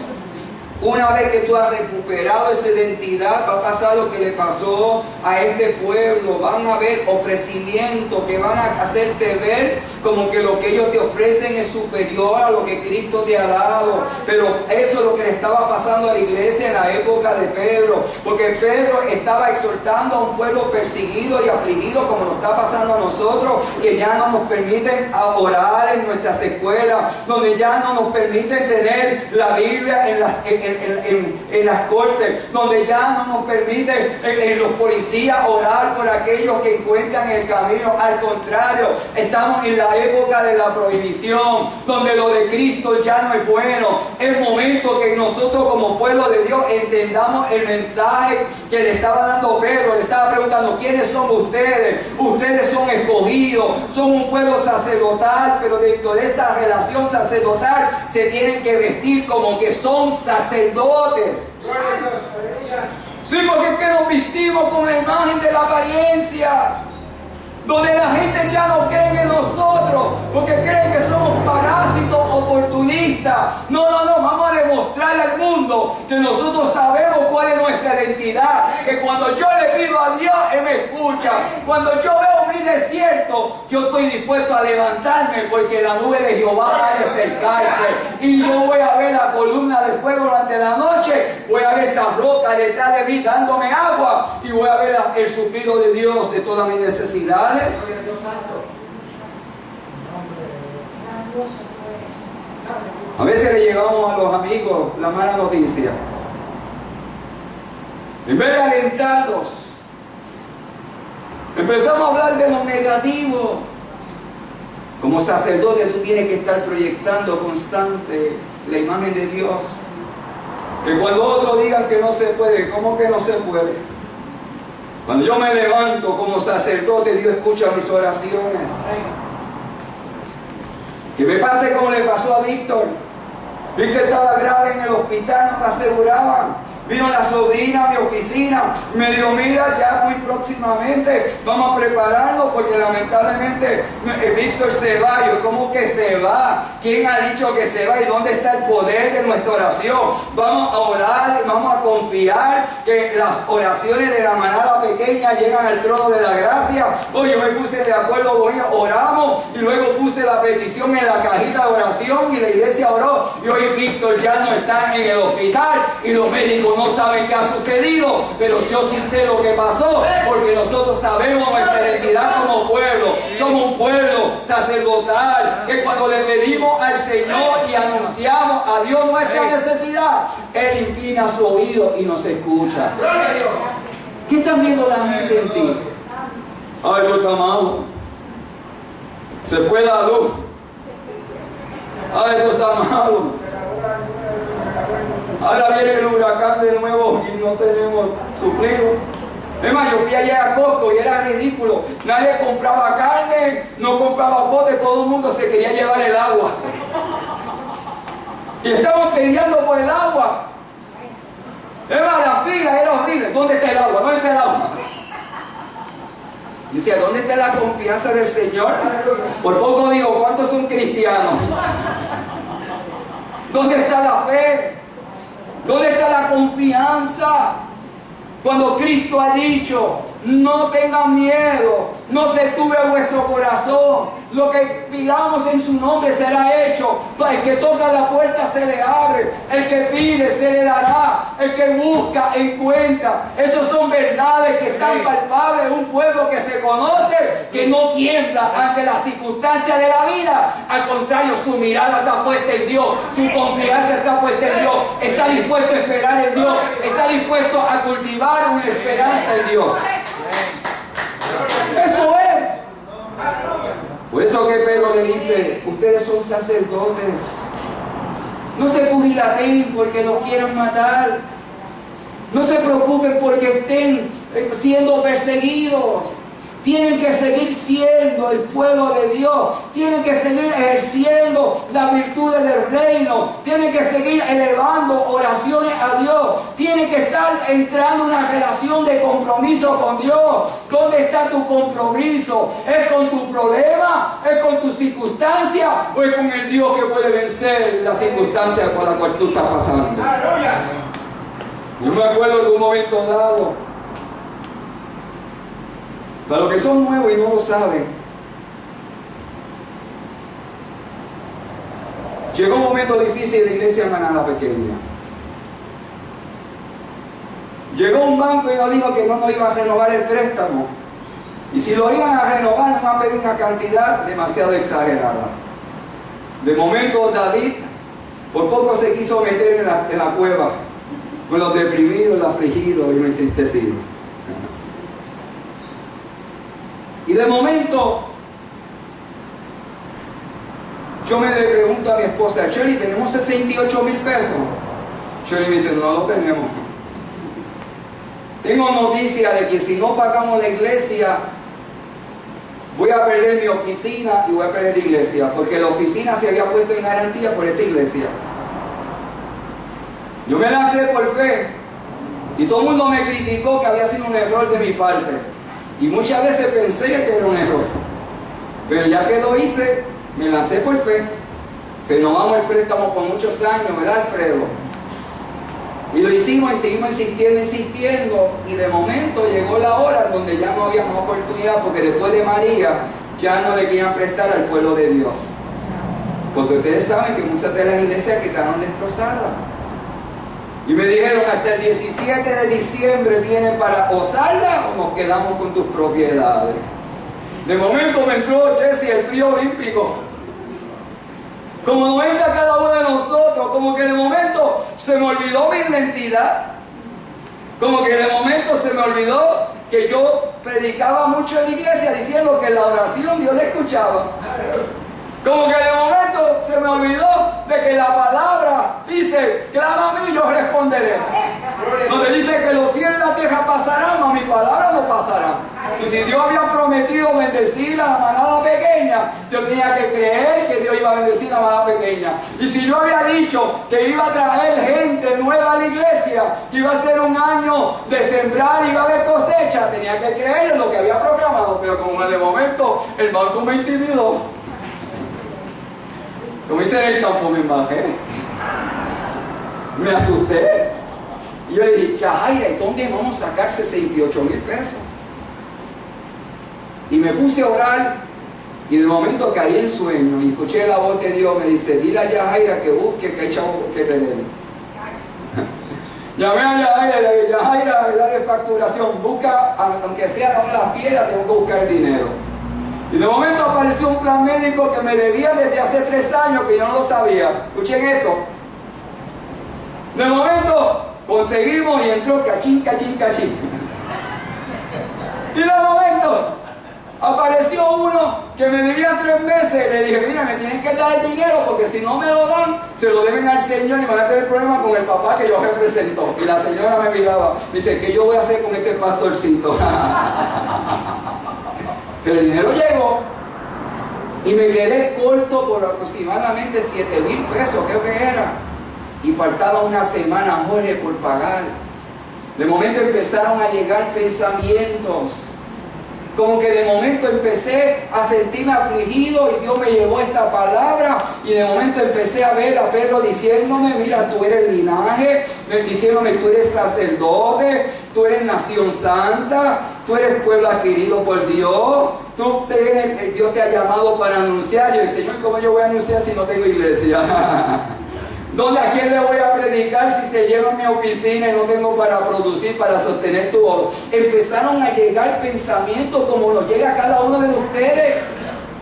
una vez que tú has recuperado esa identidad, va a pasar lo que le pasó a este pueblo. Van a haber ofrecimientos que van a hacerte ver como que lo que ellos te ofrecen es superior a lo que Cristo te ha dado. Pero eso es lo que le estaba pasando a la iglesia en la época de Pedro. Porque Pedro estaba exhortando a un pueblo perseguido y afligido como nos está pasando a nosotros, que ya no nos permiten orar en nuestras escuelas, donde ya no nos permiten tener la Biblia en las cortes, donde ya no nos permiten los policías orar por aquellos que encuentran el camino. Al contrario, estamos en la época de la prohibición, donde lo de Cristo ya no es bueno. Es momento que nosotros como pueblo de Dios entendamos el mensaje que le estaba dando Pedro. Le estaba preguntando, ¿quiénes son ustedes? Ustedes son escogidos, son un pueblo sacerdotal, pero dentro de esa relación sacerdotal se tienen que vestir como que son sacerdotes. Sí, porque es que nos vestimos con la imagen de la apariencia, donde la gente ya no cree en nosotros, porque creen que somos parásitos oportunistas. No, vamos a demostrarle al mundo que nosotros sabemos cuál es nuestra identidad, que cuando yo le pido a Dios, Él me escucha. Cuando yo veo mi desierto, yo estoy dispuesto a levantarme, porque la nube de Jehová va a acercarse, y yo voy a ver la columna de fuego durante la noche, voy a ver esa roca detrás de mí dándome agua, y voy a ver el suplido de Dios de todas mis necesidades. A veces le llevamos a los amigos la mala noticia. En vez de alentarlos, en Empezamos a hablar de lo negativo. Como sacerdote tú tienes que estar proyectando constante la imagen de Dios. Que cuando otros digan que no se puede, ¿cómo que no se puede? Cuando yo me levanto como sacerdote, Dios escucha mis oraciones. Que me pase como le pasó a Víctor. Víctor estaba grave en el hospital, no me aseguraban. Vino la sobrina a mi oficina, me dijo, mira, ya muy próximamente vamos a prepararlo porque lamentablemente Víctor se va. Yo, ¿cómo que se va? ¿Quién ha dicho que se va? ¿Y dónde está el poder de nuestra oración? Vamos a orar, vamos a confiar que las oraciones de la manada pequeña llegan al trono de la gracia. Oye, yo me puse de acuerdo con ella, oramos y luego puse la petición en la cajita de oración y la iglesia oró. Y hoy Víctor ya no está en el hospital y los médicos no saben qué ha sucedido, pero yo sí sé lo que pasó, porque nosotros sabemos nuestra identidad como pueblo. Somos un pueblo sacerdotal, que cuando le pedimos al Señor y anunciamos a Dios nuestra necesidad, Él inclina su oído y nos escucha. ¿Qué están viendo la gente en ti? Ay, esto está malo. Se fue la luz. Ay, esto está malo. Ahora viene el huracán de nuevo y no tenemos suplido. Es más, yo fui ayer a Costco y era ridículo. Nadie compraba carne, no compraba pote, todo el mundo se quería llevar el agua. Y estaban peleando por el agua. Es más, la fila era horrible. ¿Dónde está el agua? ¿Dónde está el agua? Dice, ¿dónde está la confianza del Señor? Por poco digo, ¿cuántos son cristianos? ¿Dónde está la fe? ¿Dónde está la confianza? Cuando Cristo ha dicho, no tengan miedo, no se turbe vuestro corazón, lo que pidamos en su nombre será hecho. El que toca la puerta se le abre, el que pide se le dará, el que busca encuentra. Esas son verdades que están palpables. Un pueblo que se conoce, que no tiembla ante las circunstancias de la vida. Al contrario, su mirada está puesta en Dios, su confianza está puesta en Dios, está dispuesto a esperar en Dios, está dispuesto a cultivar una esperanza en Dios. Eso es. Por eso que Pedro le dice, ustedes son sacerdotes. No se pugilateen porque los quieran matar. No se preocupen porque estén siendo perseguidos. Tienen que seguir siendo el pueblo de Dios. Tienen que seguir ejerciendo las virtudes del reino. Tienen que seguir elevando oraciones a Dios. Tienen que estar entrando en una relación de compromiso con Dios. ¿Dónde está tu compromiso? ¿Es con tu problema? ¿Es con tu circunstancia? ¿O es con el Dios que puede vencer las circunstancias por las cuales tú estás pasando? Yo me acuerdo de un momento dado. Para los que son nuevos y no lo saben, llegó un momento difícil en la iglesia de Manada Pequeña. Llegó un banco y nos dijo que no nos iban a renovar el préstamo. Y si lo iban a renovar, nos iban a pedir una cantidad demasiado exagerada. De momento, David por poco se quiso meter en la cueva con los deprimidos, los afligidos y los entristecidos. Y de momento, yo le pregunto a mi esposa, Chely, ¿tenemos 68,000 pesos? Chely me dice, no lo tenemos. Tengo noticia de que si no pagamos la iglesia, voy a perder mi oficina y voy a perder la iglesia, porque la oficina se había puesto en garantía por esta iglesia. Yo me lancé por fe y todo el mundo me criticó que había sido un error de mi parte. Y muchas veces pensé que era un error. Pero ya que lo hice, me lancé por fe. Renovamos el préstamo por muchos años, ¿verdad, Alfredo? Y lo hicimos y seguimos insistiendo. Y de momento llegó la hora donde ya no había más oportunidad, porque después de María ya no le querían prestar al pueblo de Dios. Porque ustedes saben que muchas de las iglesias quedaron destrozadas. Y me dijeron, hasta el 17 de diciembre vienen para o salda o nos quedamos con tus propiedades. De momento me entró Jesse el frío olímpico. Como no entra cada uno de nosotros, como que de momento se me olvidó mi identidad. Como que de momento se me olvidó que yo predicaba mucho en la iglesia diciendo que la oración Dios le escuchaba. Como que de momento se me olvidó de que la palabra dice, clama a mí y yo responderé. Donde dice que los cielos y la tierra pasarán, mas mi palabra no pasará. Y si Dios había prometido bendecir a la manada pequeña, yo tenía que creer que Dios iba a bendecir a la manada pequeña. Y si yo había dicho que iba a traer gente nueva a la iglesia, que iba a ser un año de sembrar y iba a haber cosecha, tenía que creer en lo que había proclamado. Pero como de momento el banco me intimidó, como dice en el campo, me bajé, me asusté. Y yo le dije, Yajaira, ¿y dónde vamos a sacar 68,000 pesos? Y me puse a orar y de momento caí en sueño y escuché la voz de Dios. Me dice, dile a Yajaira que busque que hay chavo que te debe. Llamé a Yajaira y le dije, Yajaira, es la de facturación, busca, aunque sea con las piedras, tengo que buscar el dinero. Y de momento apareció un plan médico que me debía desde hace 3 años que yo no lo sabía. Escuchen esto. De momento conseguimos y entró cachín, cachín, cachín. Y de momento apareció uno que me debía 3 meses. Le dije, mira, me tienen que dar el dinero porque si no me lo dan, se lo deben al Señor y van a tener problemas con el papá que yo represento. Y la señora me miraba, dice, ¿qué yo voy a hacer con este pastorcito? Pero el dinero llegó y me quedé corto por aproximadamente 7,000 pesos, creo que era. Y faltaba una semana, Jorge, por pagar. De momento empezaron a llegar pensamientos. Como que de momento empecé a sentirme afligido y Dios me llevó esta palabra y de momento empecé a ver a Pedro diciéndome, mira, tú eres linaje, diciéndome, tú eres sacerdote, tú eres nación santa, tú eres pueblo adquirido por Dios, Dios te ha llamado para anunciar. Yo dije, Señor, ¿cómo yo voy a anunciar si no tengo iglesia? ¿Dónde a quién le voy a predicar si se lleva mi oficina y no tengo para producir, para sostener tu obra? Empezaron a llegar pensamientos como nos llega a cada uno de ustedes.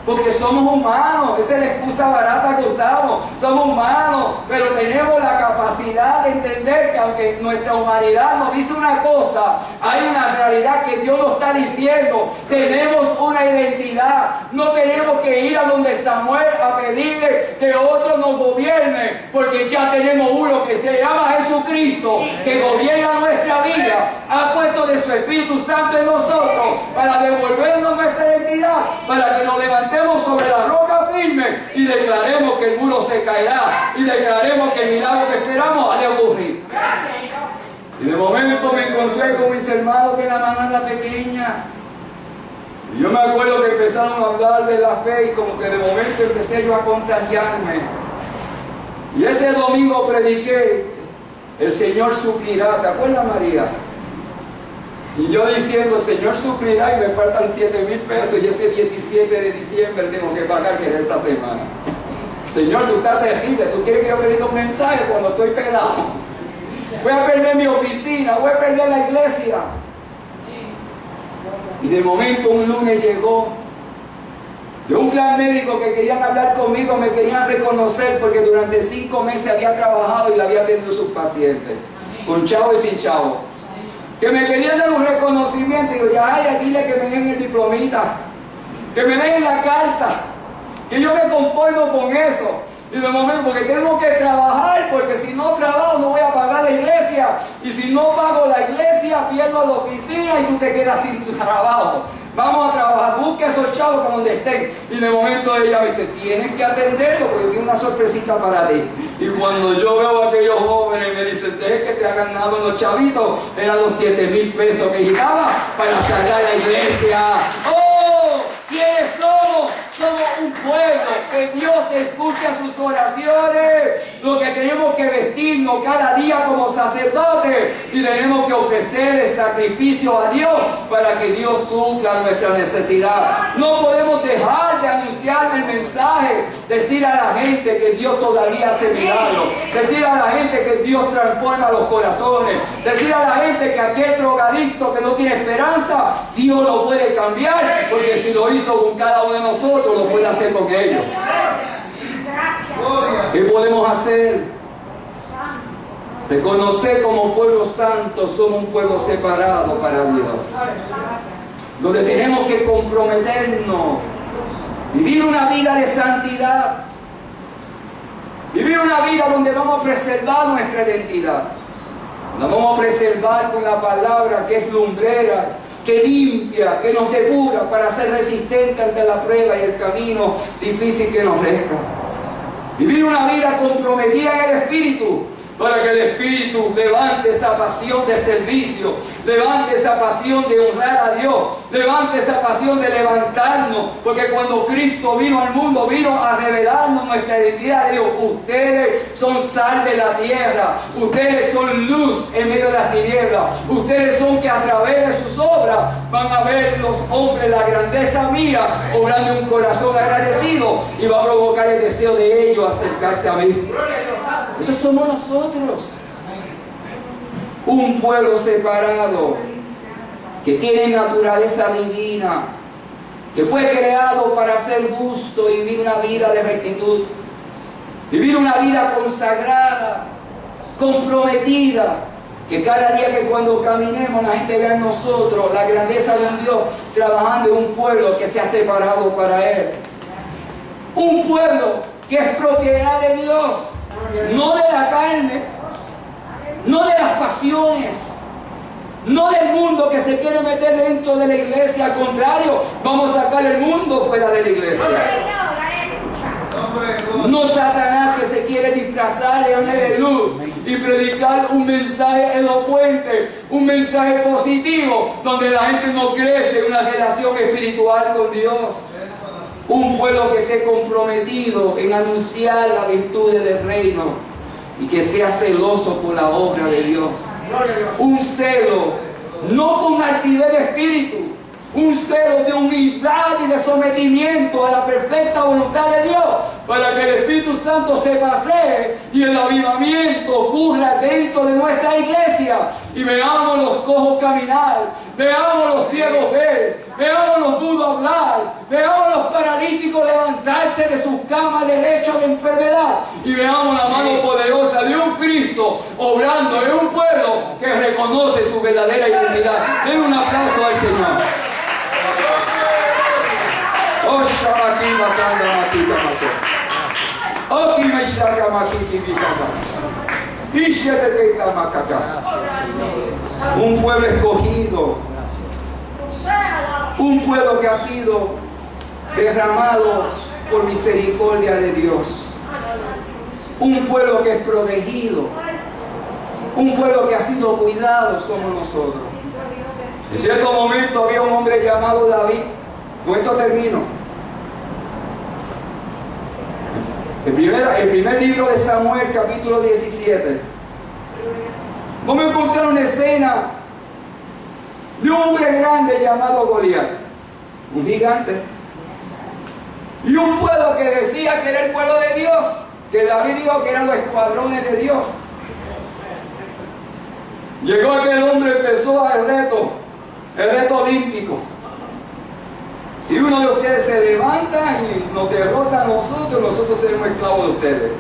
Porque somos humanos, esa es la excusa barata que usamos. Somos humanos, pero tenemos la capacidad de entender que aunque nuestra humanidad nos dice una cosa, hay una realidad que Dios nos está diciendo. Tenemos una identidad. No tenemos que ir a donde Samuel a pedirle que otro nos gobierne, porque ya tenemos uno que se llama Jesucristo, que gobierna nuestra vida. Ha puesto de su Espíritu Santo en nosotros para devolvernos nuestra identidad, para que nos levantemos sobre la roca firme y declaremos que el muro se caerá y declaremos que el milagro que esperamos ha de ocurrir. Y de momento me encontré con mis hermanos de la manada pequeña y yo me acuerdo que empezaron a hablar de la fe y como que de momento empecé yo a contagiarme. Y ese domingo prediqué, el Señor suplirá. ¿Te acuerdas, María? Y yo diciendo, Señor suplirá y me faltan 7,000 pesos y ese 17 de diciembre tengo que pagar, que era esta semana. Señor, tú estás terrible, tú quieres que yo predique un mensaje cuando estoy pelado. Voy a perder mi oficina, voy a perder la iglesia. Y de momento un lunes llegó de un plan médico que querían hablar conmigo, me querían reconocer porque durante 5 meses había trabajado y le había atendido a sus pacientes, con chavo y sin chavo. Que me querían dar un reconocimiento y yo, ya, dile que me den el diplomita, que me den la carta, que yo me conformo con eso. Y de momento, porque tengo que trabajar, porque si no trabajo no voy a pagar la iglesia, y si no pago la iglesia pierdo la oficina y tú te quedas sin tu trabajo. Vamos a trabajar, busca esos chavos que donde estén. Y de momento ella me dice, tienes que atenderlo porque tiene una sorpresita para ti. Y cuando yo veo a aquellos jóvenes me dicen, deje que te hagan nada los chavitos, eran los 7,000 pesos que necesitaba para sacar la iglesia. ¡Oh! ¿Quiénes somos? Somos un pueblo que Dios escucha sus oraciones. Lo que tenemos que vestirnos cada día como sacerdotes y tenemos que ofrecer el sacrificio a Dios para que Dios supla nuestra necesidad. No podemos dejar de anunciar el mensaje, decir a la gente que Dios todavía hace milagros, decir a la gente que Dios transforma los corazones, decir a la gente que aquel drogadicto que no tiene esperanza, Dios lo puede cambiar, porque si lo hizo con cada uno de nosotros, lo puede hacer con ellos. ¿Qué podemos hacer? Reconocer como pueblo santo somos un pueblo separado para Dios, donde tenemos que comprometernos, vivir una vida de santidad, vivir una vida donde vamos a preservar nuestra identidad, donde vamos a preservar con la palabra que es lumbrera, que limpia, que nos depura para ser resistente ante la prueba y el camino difícil que nos resta. Vivir una vida comprometida en el Espíritu, para que el Espíritu levante esa pasión de servicio, levante esa pasión de honrar a Dios, levante esa pasión de levantarnos, porque cuando Cristo vino al mundo, vino a revelarnos nuestra identidad. Dios, ustedes son sal de la tierra, ustedes son luz en medio de las tinieblas, ustedes son que a través de sus obras van a ver los hombres la grandeza mía, obrando en un corazón agradecido, y va a provocar el deseo de ellos acercarse a mí. Eso somos nosotros, un pueblo separado, que tiene naturaleza divina, que fue creado para ser justo y vivir una vida de rectitud, vivir una vida consagrada, comprometida, que cada día que cuando caminemos la gente vea en nosotros la grandeza de un Dios trabajando en un pueblo que se ha separado para Él, un pueblo que es propiedad de Dios, no de la carne, no de las pasiones, no del mundo que se quiere meter dentro de la iglesia. Al contrario, vamos a sacar el mundo fuera de la iglesia. No Satanás que se quiere disfrazar de luz y predicar un mensaje elocuente, un mensaje positivo, donde la gente no crece en una relación espiritual con Dios. Un pueblo que esté comprometido en anunciar las virtudes del reino y que sea celoso por la obra de Dios. Un celo, no con altivez de espíritu, un celo de humildad y de sometimiento a la perfecta voluntad de Dios, para que el Espíritu Santo se pasee y el avivamiento ocurra dentro de nuestra iglesia y veamos los cojos caminar, veamos los ciegos ver, veamos los mudos hablar, veamos los paralíticos levantarse de sus camas de lecho de enfermedad y veamos la mano poderosa de un Cristo obrando en un pueblo que reconoce su verdadera identidad. Den un aplauso al Señor. Un pueblo escogido, un pueblo que ha sido derramado por misericordia de Dios, un pueblo que es protegido, un pueblo que ha sido cuidado somos nosotros. En cierto momento había un hombre llamado David. Con esto termino. El primer libro de Samuel, capítulo 17. Vamos a encontrar una escena de un hombre grande llamado Goliat, un gigante, y un pueblo que decía que era el pueblo de Dios, que David dijo que eran los escuadrones de Dios. Llegó aquel hombre, empezó el reto olímpico. Si uno de ustedes se levanta y nos derrota a nosotros seremos esclavos de ustedes.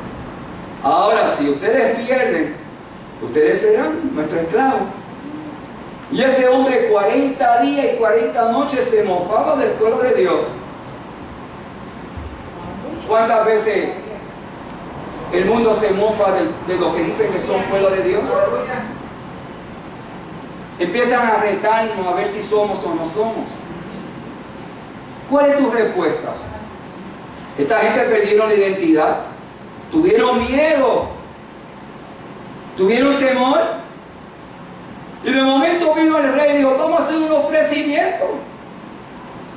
Ahora, si ustedes pierden, ustedes serán nuestros esclavos. Y ese hombre 40 días y 40 noches se mofaba del pueblo de Dios. ¿Cuántas veces el mundo se mofa de lo que dicen que son pueblo de Dios? Empiezan a retarnos a ver si somos o no somos. ¿Cuál es tu respuesta? Esta gente perdieron la identidad, tuvieron miedo, tuvieron temor, y de momento vino el rey y dijo: vamos a hacer un ofrecimiento.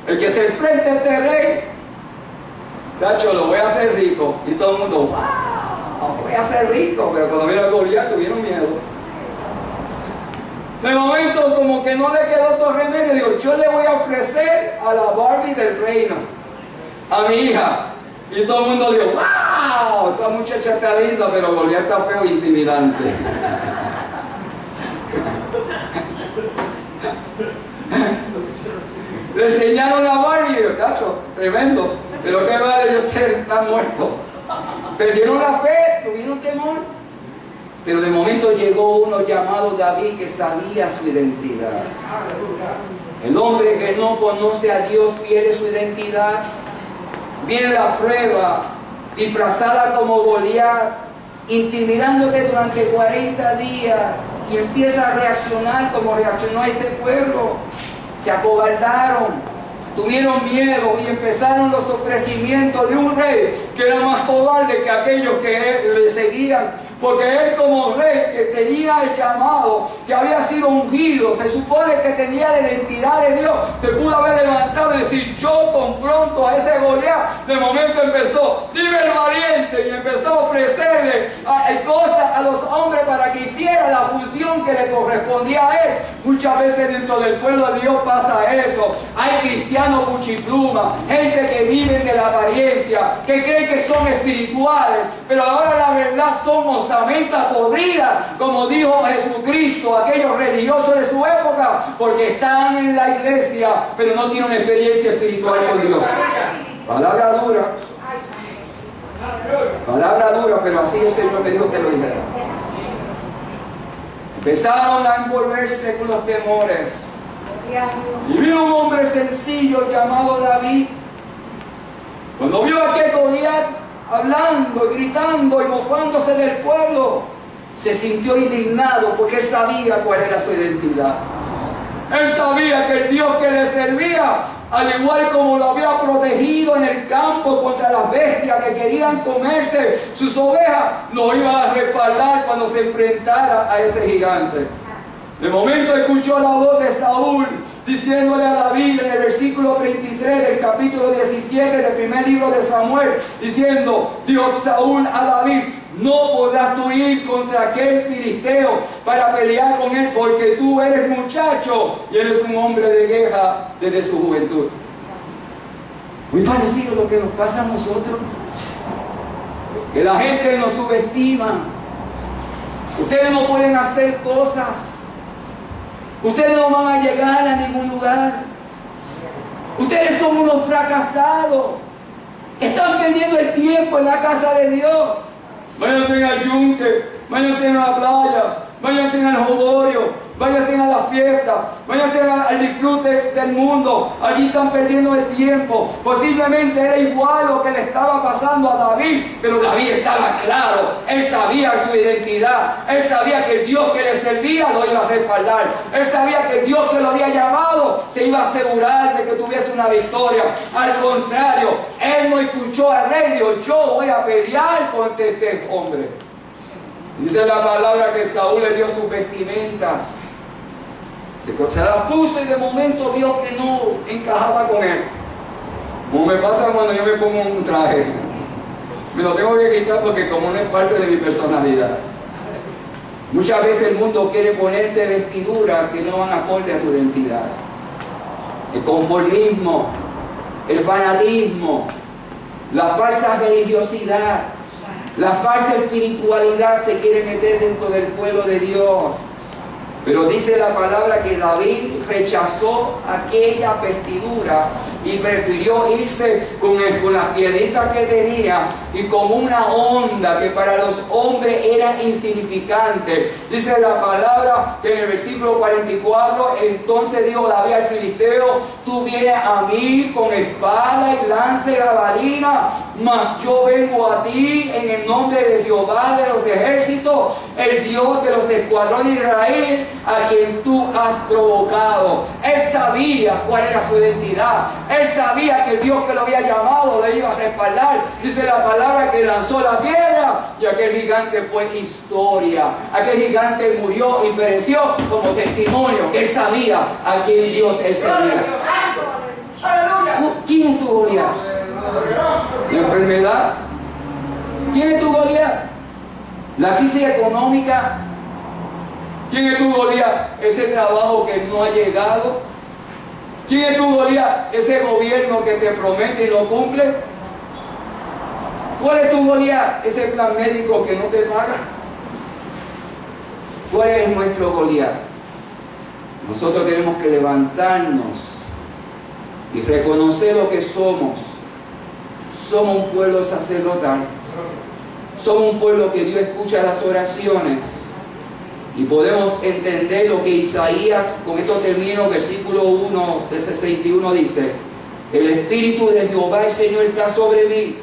El que se enfrente a este rey, tacho, lo voy a hacer rico. Y todo el mundo: wow, voy a ser rico. Pero cuando vieron a Goliat tuvieron miedo. De momento, como que no le quedó otro remedio, digo: yo le voy a ofrecer a la Barbie del reino, a mi hija. Y todo el mundo dijo: wow, esa muchacha está linda, pero Goliat está feo e intimidante. Le enseñaron la Barbie y digo: tacho, tremendo, pero qué vale yo ser tan muerto. Perdieron la fe, tuvieron temor. Pero de momento llegó uno llamado David que sabía su identidad. El hombre que no conoce a Dios pierde su identidad. Viene la prueba, disfrazada como Goliat, intimidándote durante 40 días y empieza a reaccionar como reaccionó este pueblo. Se acobardaron, tuvieron miedo y empezaron los ofrecimientos de un rey que era más cobarde que aquellos que le seguían, porque él como rey que tenía el llamado, que había sido ungido, se supone que tenía la identidad de Dios, se pudo haber levantado y decir: yo confronto a ese Goliat. De momento empezó: dime el valiente, y empezó a ofrecerle cosas a los hombres para que hiciera la función que le correspondía a él. Muchas veces dentro del pueblo de Dios pasa eso. Hay cristianos cuchipluma, gente que vive de la apariencia, que creen que son espirituales, pero ahora la verdad somos osamenta podrida, como dijo Jesucristo, aquellos religiosos de su época, porque están en la iglesia, pero no tienen una experiencia espiritual con Dios. Palabra dura. Palabra dura, pero así el Señor me dijo que lo dijera. Empezaron a envolverse con los temores. Y vino un hombre sencillo llamado David. Cuando vio a aquel Goliat hablando y gritando y mofándose del pueblo, se sintió indignado porque él sabía cuál era su identidad. Él sabía que el Dios que le servía, al igual como lo había protegido en el campo contra las bestias que querían comerse sus ovejas, lo iba a respaldar cuando se enfrentara a ese gigante. De momento escuchó la voz de Saúl diciéndole a David en el versículo 33 del capítulo 17 del primer libro de Samuel, diciendo: Dios Saúl a David: no podrás tú ir contra aquel filisteo para pelear con él, porque tú eres muchacho y eres un hombre de guerra desde su juventud. Muy parecido a lo que nos pasa a nosotros, que la gente nos subestima. Ustedes no pueden hacer cosas. Ustedes no van a llegar a ningún lugar. Ustedes son unos fracasados. Están perdiendo el tiempo en la casa de Dios. Váyanse al yunque, váyanse a la playa, váyanse al jolgorio, váyanse a la fiesta, váyanse al disfrute del mundo. Allí están perdiendo el tiempo. Posiblemente era igual lo que le estaba pasando a David, pero David estaba claro. Él sabía su identidad. Él sabía que el Dios que le servía lo iba a respaldar. Él sabía que el Dios que lo había llamado se iba a asegurar de que tuviese una victoria. Al contrario, él no escuchó al rey, dijo: yo voy a pelear contra este hombre. Dice la palabra que Saúl le dio sus vestimentas, se las puso y de momento vio que no encajaba con él. Como me pasa cuando yo me pongo un traje, me lo tengo que quitar porque como no es parte de mi personalidad. Muchas veces el mundo quiere ponerte vestiduras que no van acorde a tu identidad. El conformismo, el fanatismo, la falsa religiosidad, la falsa espiritualidad se quiere meter dentro del pueblo de Dios. Pero dice la palabra que David rechazó aquella vestidura y prefirió irse con las piedritas que tenía y con una onda que para los hombres era insignificante. Dice la palabra que en el versículo 44, entonces dijo David al filisteo: tú vienes a mí con espada y lanza y jabalina, mas yo vengo a ti en el nombre de Jehová de los ejércitos, el Dios de los escuadrones de Israel, a quien tú has provocado. Él sabía cuál era su identidad. Él sabía que el Dios que lo había llamado le iba a respaldar. Dice la palabra que lanzó la piedra y aquel gigante fue historia. Aquel gigante murió y pereció como testimonio que él sabía a quién Dios él servía. ¿Quién es tu Goliat? ¿La enfermedad? ¿Quién es tu Goliat? ¿La crisis económica? ¿Quién es tu Goliat? Ese trabajo que no ha llegado. ¿Quién es tu Goliat? Ese gobierno que te promete y no cumple. ¿Cuál es tu Goliat? Ese plan médico que no te paga. ¿Cuál es nuestro Goliat? Nosotros tenemos que levantarnos y reconocer lo que somos. Somos un pueblo sacerdotal. Somos un pueblo que Dios escucha las oraciones. Y podemos entender lo que Isaías, con esto termino, versículo 1 de 61 dice: el Espíritu de Jehová el Señor está sobre mí,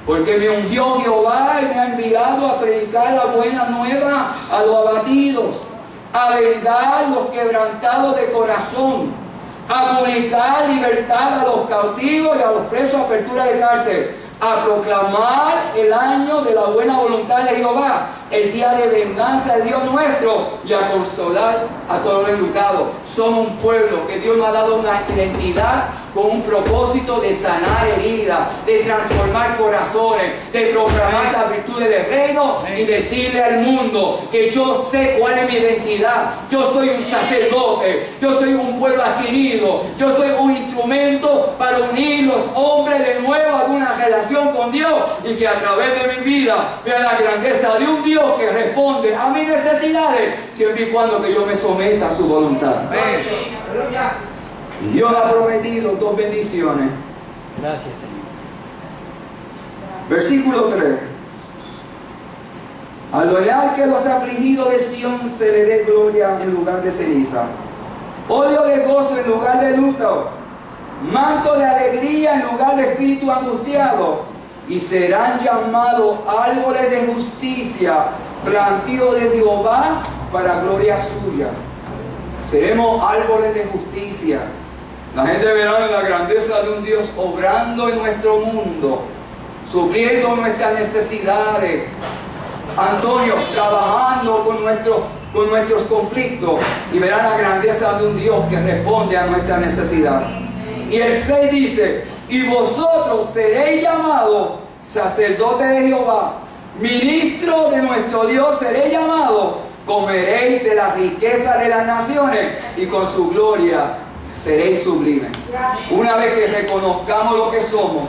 porque me ungió Jehová y me ha enviado a predicar la buena nueva a los abatidos, a vendar los quebrantados de corazón, a publicar libertad a los cautivos y a los presos, apertura de cárcel, a proclamar el año de la buena voluntad de Jehová, el día de venganza de Dios nuestro, y a consolar a todos los enlutados. Somos un pueblo que Dios nos ha dado una identidad con un propósito de sanar heridas, de transformar corazones, de proclamar las virtudes del reino y decirle al mundo que yo sé cuál es mi identidad. Yo soy un sacerdote, yo soy un pueblo adquirido, yo soy un instrumento para unir los hombres de nuevo a una relación con Dios, y que a través de mi vida vea la grandeza de un Dios que responde a mis necesidades, siempre y cuando que yo me someta a su voluntad. Y Dios ha prometido dos bendiciones. Gracias, Señor. Versículo 3. Al dorar que los afligidos de Sión se le dé gloria en lugar de ceniza, óleo de gozo en lugar de luto, manto de alegría en lugar de espíritu angustiado, y serán llamados árboles de justicia, plantío de Jehová para gloria suya. Seremos árboles de justicia. La gente verá la grandeza de un Dios obrando en nuestro mundo, supliendo nuestras necesidades. Antonio, trabajando con nuestros conflictos, y verán la grandeza de un Dios que responde a nuestra necesidad. Y el 6 dice: y vosotros seréis llamados sacerdotes de Jehová, ministros de nuestro Dios seréis llamados, comeréis de la riqueza de las naciones, y con su gloria seréis sublimes. Una vez que reconozcamos lo que somos,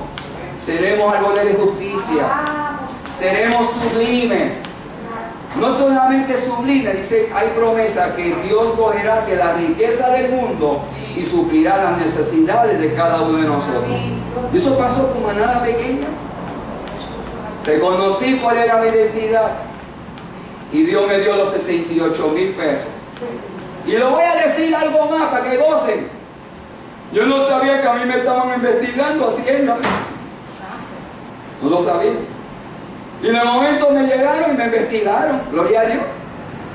seremos árboles de justicia, seremos sublimes. No solamente sublimes, dice, hay promesa que Dios cogerá de la riqueza del mundo y suplirá las necesidades de cada uno de nosotros. Y eso pasó con manada pequeña. Reconocí cuál era mi identidad, y Dios me dio los 68,000 pesos. Y le voy a decir algo más para que gocen. Yo no sabía que a mí me estaban investigando Hacienda. No lo sabía. Y en el momento me llegaron y me investigaron, gloria a Dios.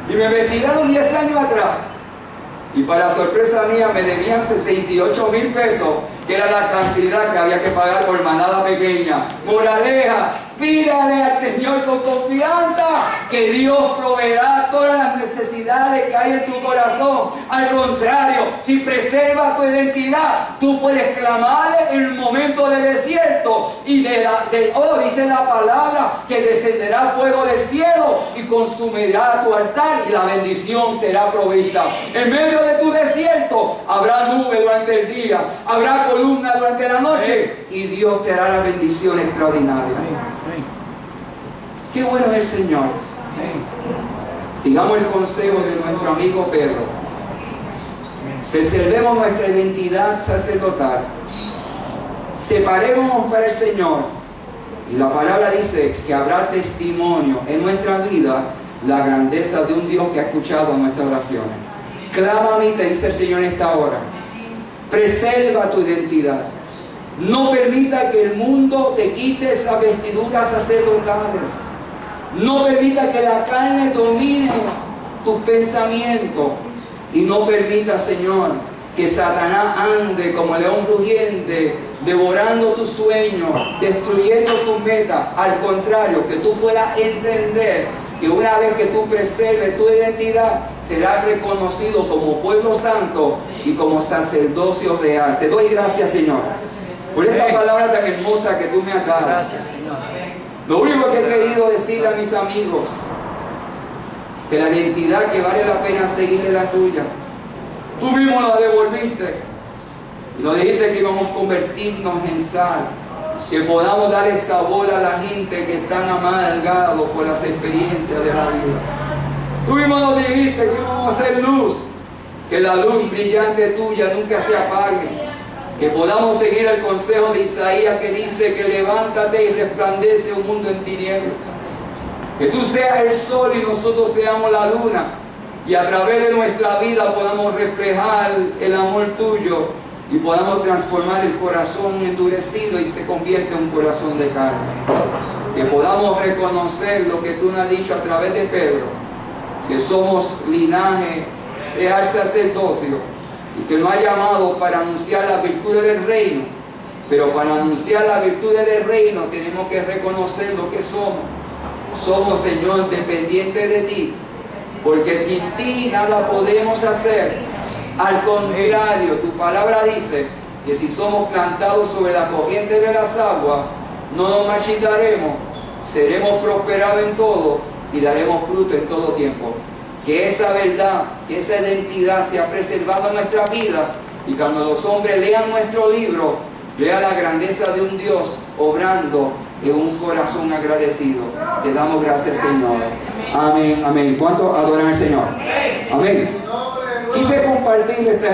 Y me investigaron 10 años atrás. Y para sorpresa mía me debían 68,000 pesos, que era la cantidad que había que pagar por manada pequeña. Moraleja: pídale al Señor con confianza que Dios proveerá todas las necesidades que hay en tu corazón. Al contrario, si preservas tu identidad, tú puedes clamarle en el momento de desierto, y dice la palabra que descenderá fuego del cielo y consumirá tu altar, y la bendición será provista. En medio de tu desierto habrá nube durante el día, habrá columna durante la noche, y Dios te hará la bendición extraordinaria. Qué bueno es el Señor. Sigamos el consejo de nuestro amigo Pedro. Preservemos nuestra identidad sacerdotal. Separémonos para el Señor. Y la palabra dice que habrá testimonio en nuestra vida la grandeza de un Dios que ha escuchado nuestras oraciones. Clama a mí, te dice el Señor en esta hora. Preserva tu identidad. No permita que el mundo te quite esas vestiduras sacerdotales. No permita que la carne domine tus pensamientos. Y no permita, Señor, que Satanás ande como león rugiente, devorando tus sueños, destruyendo tus metas. Al contrario, que tú puedas entender que una vez que tú preserves tu identidad, serás reconocido como pueblo santo y como sacerdocio real. Te doy gracias, Señor, por esta palabra tan hermosa que tú me has dado. Gracias, Señor. Lo único que he querido decirle a mis amigos, que la identidad que vale la pena seguir es la tuya. Tú mismo la devolviste y nos dijiste que íbamos a convertirnos en sal, que podamos darle sabor a la gente que están amargados por las experiencias de la vida. Tú mismo nos dijiste que íbamos a hacer luz, que la luz brillante tuya nunca se apague, que podamos seguir el consejo de Isaías que dice que levántate y resplandece un mundo en tinieblas, que tú seas el sol y nosotros seamos la luna, y a través de nuestra vida podamos reflejar el amor tuyo y podamos transformar el corazón endurecido y se convierte en un corazón de carne. Que podamos reconocer lo que tú nos has dicho a través de Pedro, que somos linaje real sacerdocio y que nos ha llamado para anunciar las virtudes del reino. Pero para anunciar las virtudes del reino tenemos que reconocer lo que somos. Somos, Señor, dependientes de ti, porque sin ti nada podemos hacer. Al contrario, tu palabra dice que si somos plantados sobre la corriente de las aguas, no nos marchitaremos, seremos prosperados en todo y daremos fruto en todo tiempo. Que esa verdad, que esa identidad sea preservada en nuestra vida y cuando los hombres lean nuestro libro, vean la grandeza de un Dios obrando en un corazón agradecido. Te damos gracias, Señor. Amén, amén. ¿Cuántos adoran al Señor? Amén. Quise compartir esta